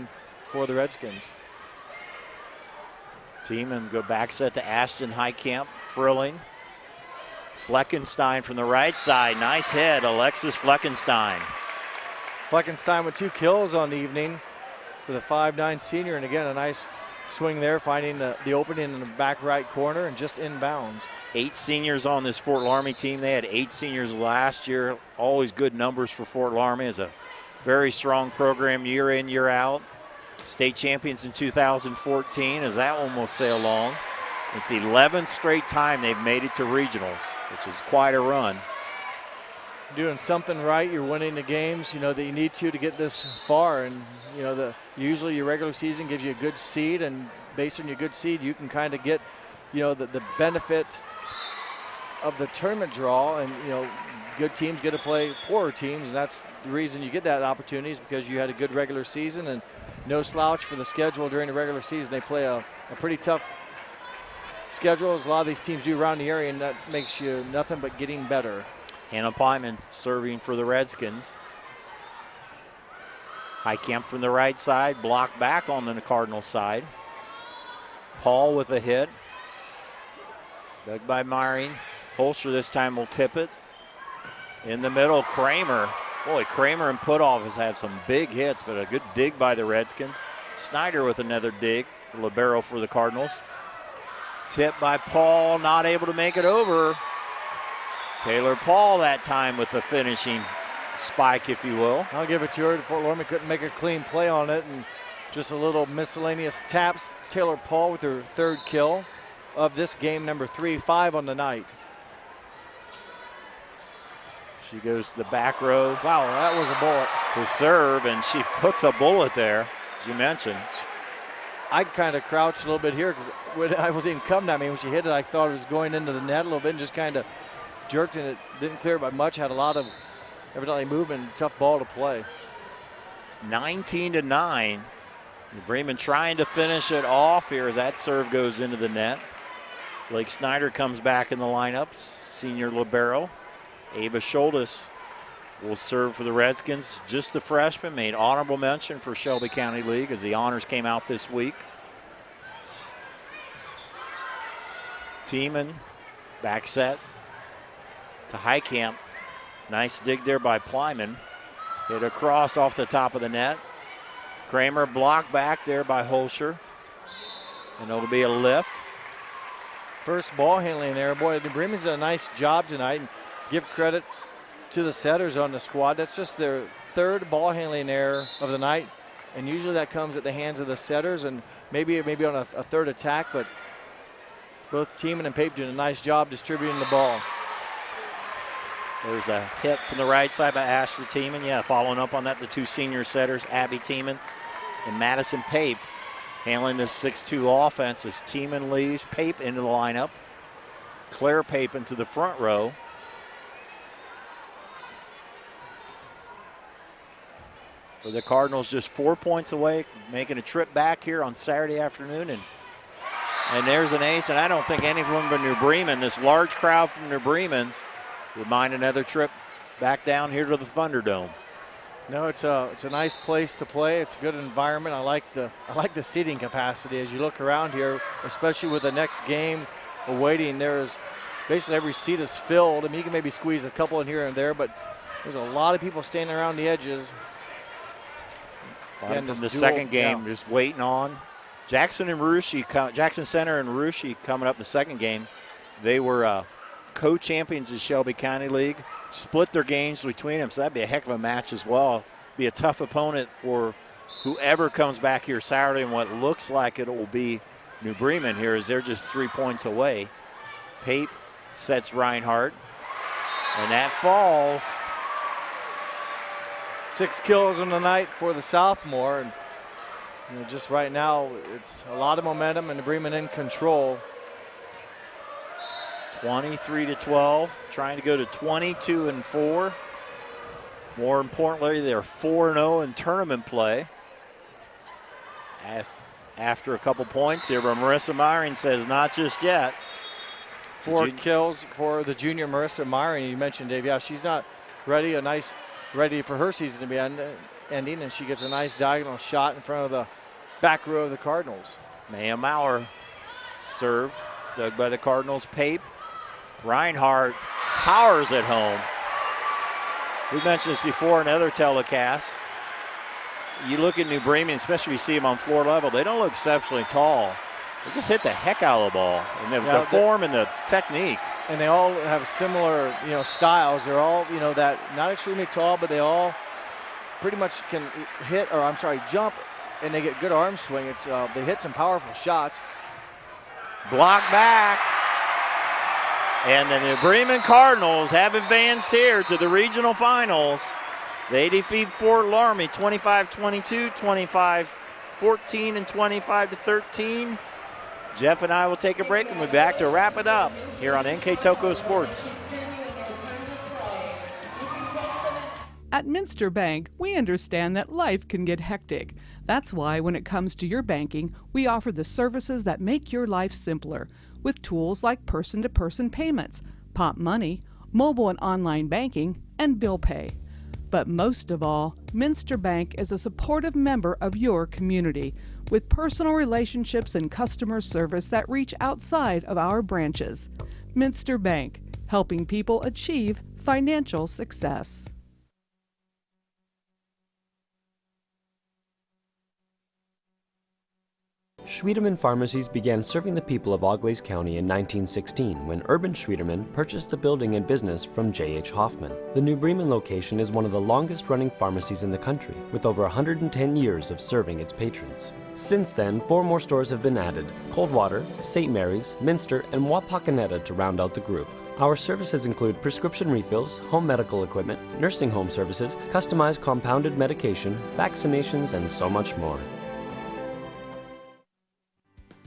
for the Redskins. Team and go back set to Ashton Heitkamp, Frilling. Fleckenstein from the right side. Nice hit, Alexis Fleckenstein. Fleckenstein with 2 kills on the evening for the 5'9" senior. And again, a nice swing there, finding the opening in the back right corner and just inbounds. 8 seniors on this Fort Loramie team. They had 8 seniors last year. Always good numbers for Fort Loramie. It's a very strong program year in, year out. State champions in 2014, as that one will sail along. It's the 11th straight time they've made it to regionals, which is quite a run. Doing something right, you're winning the games, you know, that you need to get this far. And, you know, usually your regular season gives you a good seed, and based on your good seed, you can kind of get, the benefit of the tournament draw, and good teams get to play poorer teams, and that's the reason you get that opportunity is because you had a good regular season and no slouch for the schedule during the regular season. They play a pretty tough schedule, as a lot of these teams do around the area, and that makes you nothing but getting better. Hannah Pyman serving for the Redskins. Heitkamp from the right side, blocked back on the Cardinals side. Paul with a hit. Dug by Myring. Holster this time will tip it. In the middle, Kramer. Boy, Kramer and Putoff has had some big hits, but a good dig by the Redskins. Snyder with another dig, libero for the Cardinals. Tip by Paul, not able to make it over. Taylor Paul that time with the finishing spike, if you will. I'll give it to her. Fort Loramie couldn't make a clean play on it, and just a little miscellaneous taps. Taylor Paul with her third kill of this game, number 3, 5 on the night. She goes to the back row. Wow, that was a bullet. To serve, and she puts a bullet there, as you mentioned. I kind of crouched a little bit here because when I was in come down, when she hit it, I thought it was going into the net a little bit and just kind of jerked, and it didn't clear by much. Had a lot of evidently movement, tough ball to play. 19-9. Bremen trying to finish it off here as that serve goes into the net. Blake Snyder comes back in the lineup, senior libero. Ava Schultes will serve for the Redskins. Just a freshman, made honorable mention for Shelby County League as the honors came out this week. Tiemann, back set to Heitkamp. Nice dig there by Plyman. Hit across off the top of the net. Kramer blocked back there by Holscher. And it'll be a lift. First ball handling there. Boy, the Bremen's done a nice job tonight. And give credit to the setters on the squad. That's just their third ball handling error of the night. And usually that comes at the hands of the setters and maybe on a third attack, but both Tiemann and Pape doing a nice job distributing the ball. There's a hit from the right side by Ashley Tiemann. Yeah, following up on that, the two senior setters, Abby Tiemann and Madison Pape, handling this 6-2 offense as Tiemann leaves Pape into the lineup. Claire Pape into the front row. For the Cardinals, just 4 points away, making a trip back here on Saturday afternoon. And there's an ace, and I don't think anyone but New Bremen, this large crowd from New Bremen, would mind another trip back down here to the Thunderdome. No, it's a nice place to play. It's a good environment. I like the seating capacity as you look around here, especially with the next game awaiting. There's basically every seat is filled. I mean, you can maybe squeeze a couple in here and there, but there's a lot of people standing around the edges. Again, from the second game, just waiting on. Jackson Center and Rushi coming up in the second game. They were co-champions of Shelby County League, split their games between them, so that'd be a heck of a match as well. Be a tough opponent for whoever comes back here Saturday, and what looks like it will be New Bremen here as they're just 3 points away. Pape sets Reinhardt, and that falls. 6 kills in the night for the sophomore, and just right now it's a lot of momentum and the Bremen in control. 23-12, trying to go to 22-4. More importantly, they're 4-0 in tournament play. After a couple points here, but Marissa Myring says not just yet. 4 kills for the junior Marissa Myring. You mentioned, Dave, yeah, she's not ready. Ready for her season to be ending, and she gets a nice diagonal shot in front of the back row of the Cardinals. Maya Maurer serve, dug by the Cardinals. Pape, Reinhardt powers it home. We've mentioned this before in other telecasts. You look at New Bremen, especially if you see them on floor level, they don't look exceptionally tall. They just hit the heck out of the ball, and the form and the technique. And they all have similar, styles. They're all, that not extremely tall, but they all pretty much can jump, and they get good arm swing. It's they hit some powerful shots. Block back. And the New Bremen Cardinals have advanced here to the regional finals. They defeat Fort Loramie 25-22, 14 and 25 to 13. Jeff and I will take a break and we'll be back to wrap it up here on NKTelco Sports. At Minster Bank, we understand that life can get hectic. That's why when it comes to your banking, we offer the services that make your life simpler with tools like person-to-person payments, Pop Money, mobile and online banking, and bill pay. But most of all, Minster Bank is a supportive member of your community with personal relationships and customer service that reach outside of our branches. Minster Bank, helping people achieve financial success. Schwiedemann Pharmacies began serving the people of Auglaize County in 1916 when Urban Schwiedemann purchased the building and business from J.H. Hoffman. The New Bremen location is one of the longest-running pharmacies in the country, with over 110 years of serving its patrons. Since then, 4 more stores have been added: Coldwater, St. Mary's, Minster, and Wapakoneta to round out the group. Our services include prescription refills, home medical equipment, nursing home services, customized compounded medication, vaccinations, and so much more.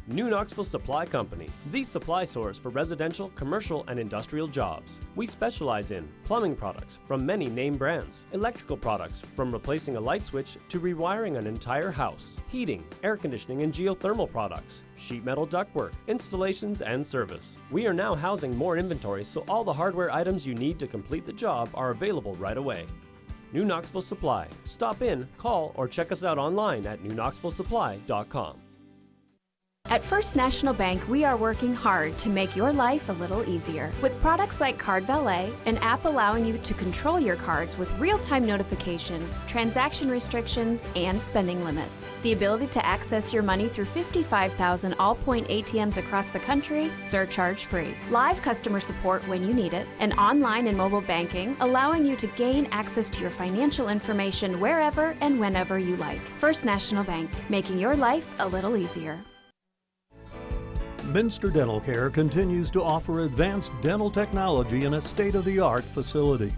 New Knoxville Supply Company, the supply source for residential, commercial, and industrial jobs. We specialize in plumbing products from many name brands, electrical products from replacing a light switch to rewiring an entire house, heating, air conditioning, and geothermal products, sheet metal ductwork, installations, and service. We are now housing more inventory, so all the hardware items you need to complete the job are available right away. New Knoxville Supply. Stop in, call, or check us out online at newknoxvillesupply.com. At First National Bank, we are working hard to make your life a little easier. With products like Card Valet, an app allowing you to control your cards with real-time notifications, transaction restrictions, and spending limits. The ability to access your money through 55,000 all-point ATMs across the country, surcharge-free. Live customer support when you need it, and online and mobile banking, allowing you to gain access to your financial information wherever and whenever you like. First National Bank, making your life a little easier. Minster Dental Care continues to offer advanced dental technology in a state-of-the-art facility.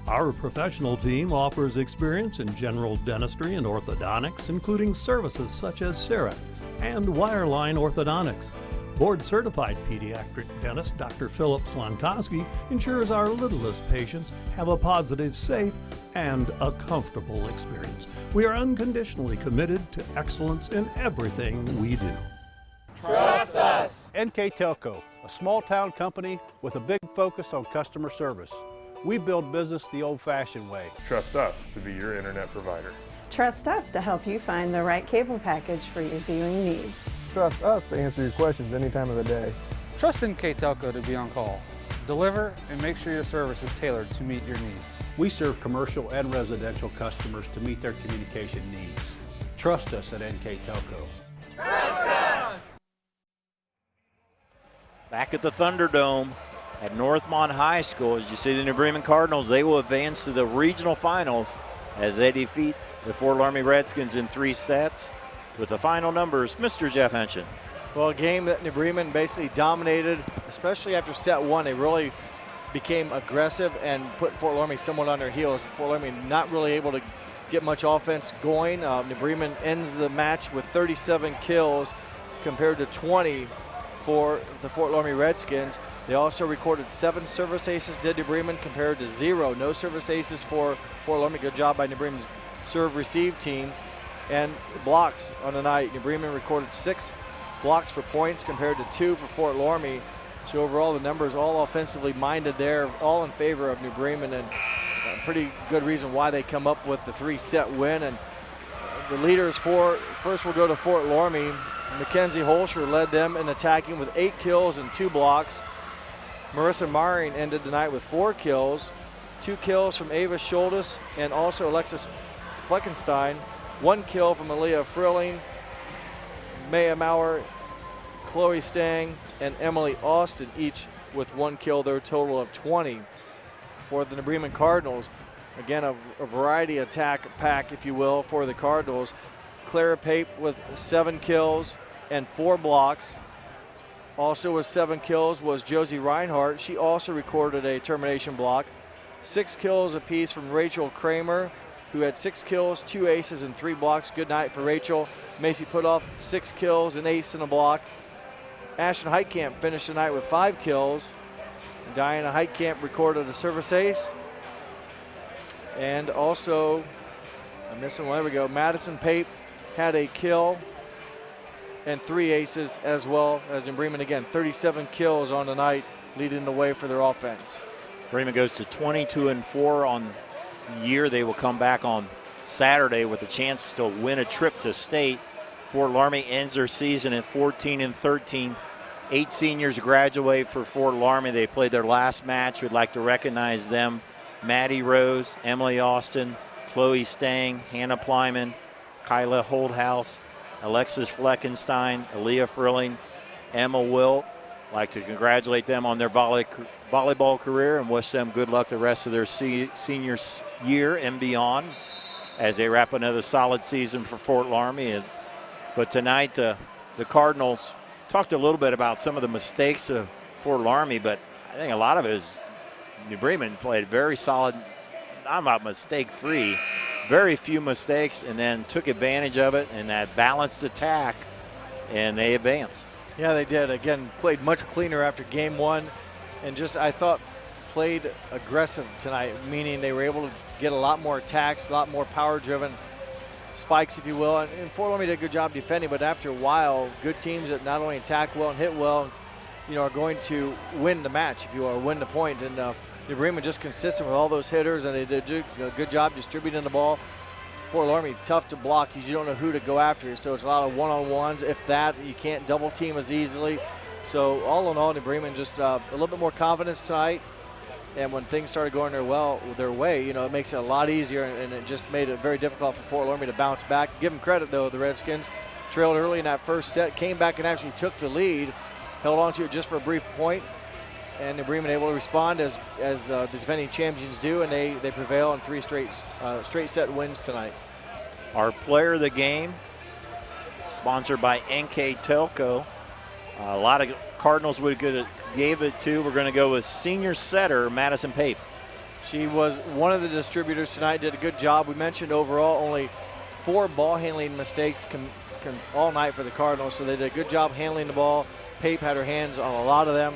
Our professional team offers experience in general dentistry and orthodontics, including services such as CEREC and wireline orthodontics. Board-certified pediatric dentist Dr. Philip Slonkowski ensures our littlest patients have a positive, safe, and a comfortable experience. We are unconditionally committed to excellence in everything we do. Trust us! NKTelco, a small-town company with a big focus on customer service. We build business the old-fashioned way. Trust us to be your internet provider. Trust us to help you find the right cable package for your viewing needs. Trust us to answer your questions any time of the day. Trust NKTelco to be on call. Deliver and make sure your service is tailored to meet your needs. We serve commercial and residential customers to meet their communication needs. Trust us at NKTelco. Trust us! Back at the Thunderdome at Northmont High School, as you see the New Bremen Cardinals, they will advance to the regional finals as they defeat the Fort Loramie Redskins in 3 sets. With the final numbers, Mr. Jeff Henshin. Well, a game that New Bremen basically dominated, especially after set 1. They really became aggressive and put Fort Loramie somewhat on their heels. Fort Loramie not really able to get much offense going. New Bremen ends the match with 37 kills compared to 20 for the Fort Loramie Redskins. They also recorded 7 service aces, did New Bremen, compared to 0. No service aces for Fort Loramie. Good job by New Bremen's serve-receive team. And blocks on the night. New Bremen recorded 6 blocks for points compared to 2 for Fort Loramie. So overall, the numbers all offensively minded there, all in favor of New Bremen, and a pretty good reason why they come up with the 3-set win. And the leaders first will go to Fort Loramie. Mackenzie Holscher led them in attacking with 8 kills and 2 blocks. Marissa Maring ended the night with 4 kills, 2 kills from Ava Schultes and also Alexis Fleckenstein, 1 kill from Aaliyah Frilling, Maya Maurer, Chloe Stang, and Emily Austin, each with 1 kill, their total of 20 for the New Bremen Cardinals. Again, a variety attack pack, if you will, for the Cardinals. Clara Pape with 7 kills and 4 blocks. Also with 7 kills was Josie Reinhardt. She also recorded a termination block. 6 kills apiece from Rachel Kramer, who had 6 kills, 2 aces, and 3 blocks. Good night for Rachel. Macy Putoff, 6 kills, an ace, and a block. Ashton Heitkamp finished the night with 5 kills. Diana Heitkamp recorded a service ace. And also, I'm missing one, there we go. Madison Pape had a kill and 3 aces, as well as New Bremen. Again, 37 kills on the night, leading the way for their offense. Bremen goes to 22-4 on the year. They will come back on Saturday with a chance to win a trip to state. Fort Loramie ends their season at 14-13. 8 seniors graduate for Fort Loramie. They played their last match. We'd like to recognize them. Maddie Rose, Emily Austin, Chloe Stang, Hannah Plyman, Kyla Holdhouse, Alexis Fleckenstein, Aaliyah Frilling, Emma Wilt. Like to congratulate them on their volleyball career and wish them good luck the rest of their senior year and beyond as they wrap another solid season for Fort Loramie. But tonight, the Cardinals talked a little bit about some of the mistakes of Fort Loramie, but I think a lot of it is New Bremen played very solid, I'm not mistake-free, very few mistakes, and then took advantage of it in that balanced attack, and they advanced. Yeah, they did. Again, played much cleaner after game 1, and just, I thought, played aggressive tonight, meaning they were able to get a lot more attacks, a lot more power-driven spikes, if you will. And Fort Loramie did a good job defending, but after a while, good teams that not only attack well and hit well, you know, are going to win the match, if you will, or win the point. And New Bremen just consistent with all those hitters, and they did a good job distributing the ball. Fort Loramie, tough to block because you don't know who to go after. So it's a lot of one-on-ones. If that, you can't double team as easily. So all in all, New Bremen just a little bit more confidence tonight. And when things started going their way, you know, it makes it a lot easier, and it just made it very difficult for Fort Loramie to bounce back. Give them credit, though, the Redskins trailed early in that first set, came back and actually took the lead, held on to it just for a brief point, and New Bremen able to respond as the defending champions do, and they prevail on 3 straight set wins tonight. Our player of the game, sponsored by NKTelco. A lot of Cardinals gave it to. We're going to go with senior setter Madison Pape. She was one of the distributors tonight, did a good job. We mentioned overall only 4 ball handling mistakes all night for the Cardinals, so they did a good job handling the ball. Pape had her hands on a lot of them.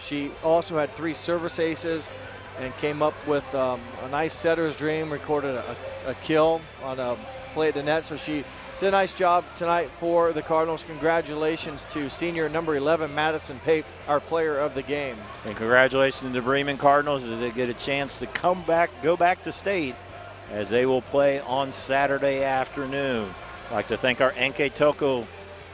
She also had 3 service aces and came up with a nice setter's dream, recorded a kill on a play at the net. So she did a nice job tonight for the Cardinals. Congratulations to senior number 11, Madison Pape, our player of the game. And congratulations to the Bremen Cardinals as they get a chance to go back to state as they will play on Saturday afternoon. I'd like to thank our NKTelco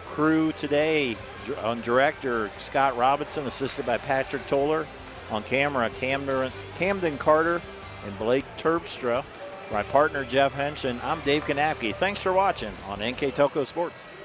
crew today. On director, Scott Robinson, assisted by Patrick Toller. On camera, Camden Carter and Blake Terpstra. My partner, Jeff Henshin. I'm Dave Kanapke. Thanks for watching on NKTelco Sports.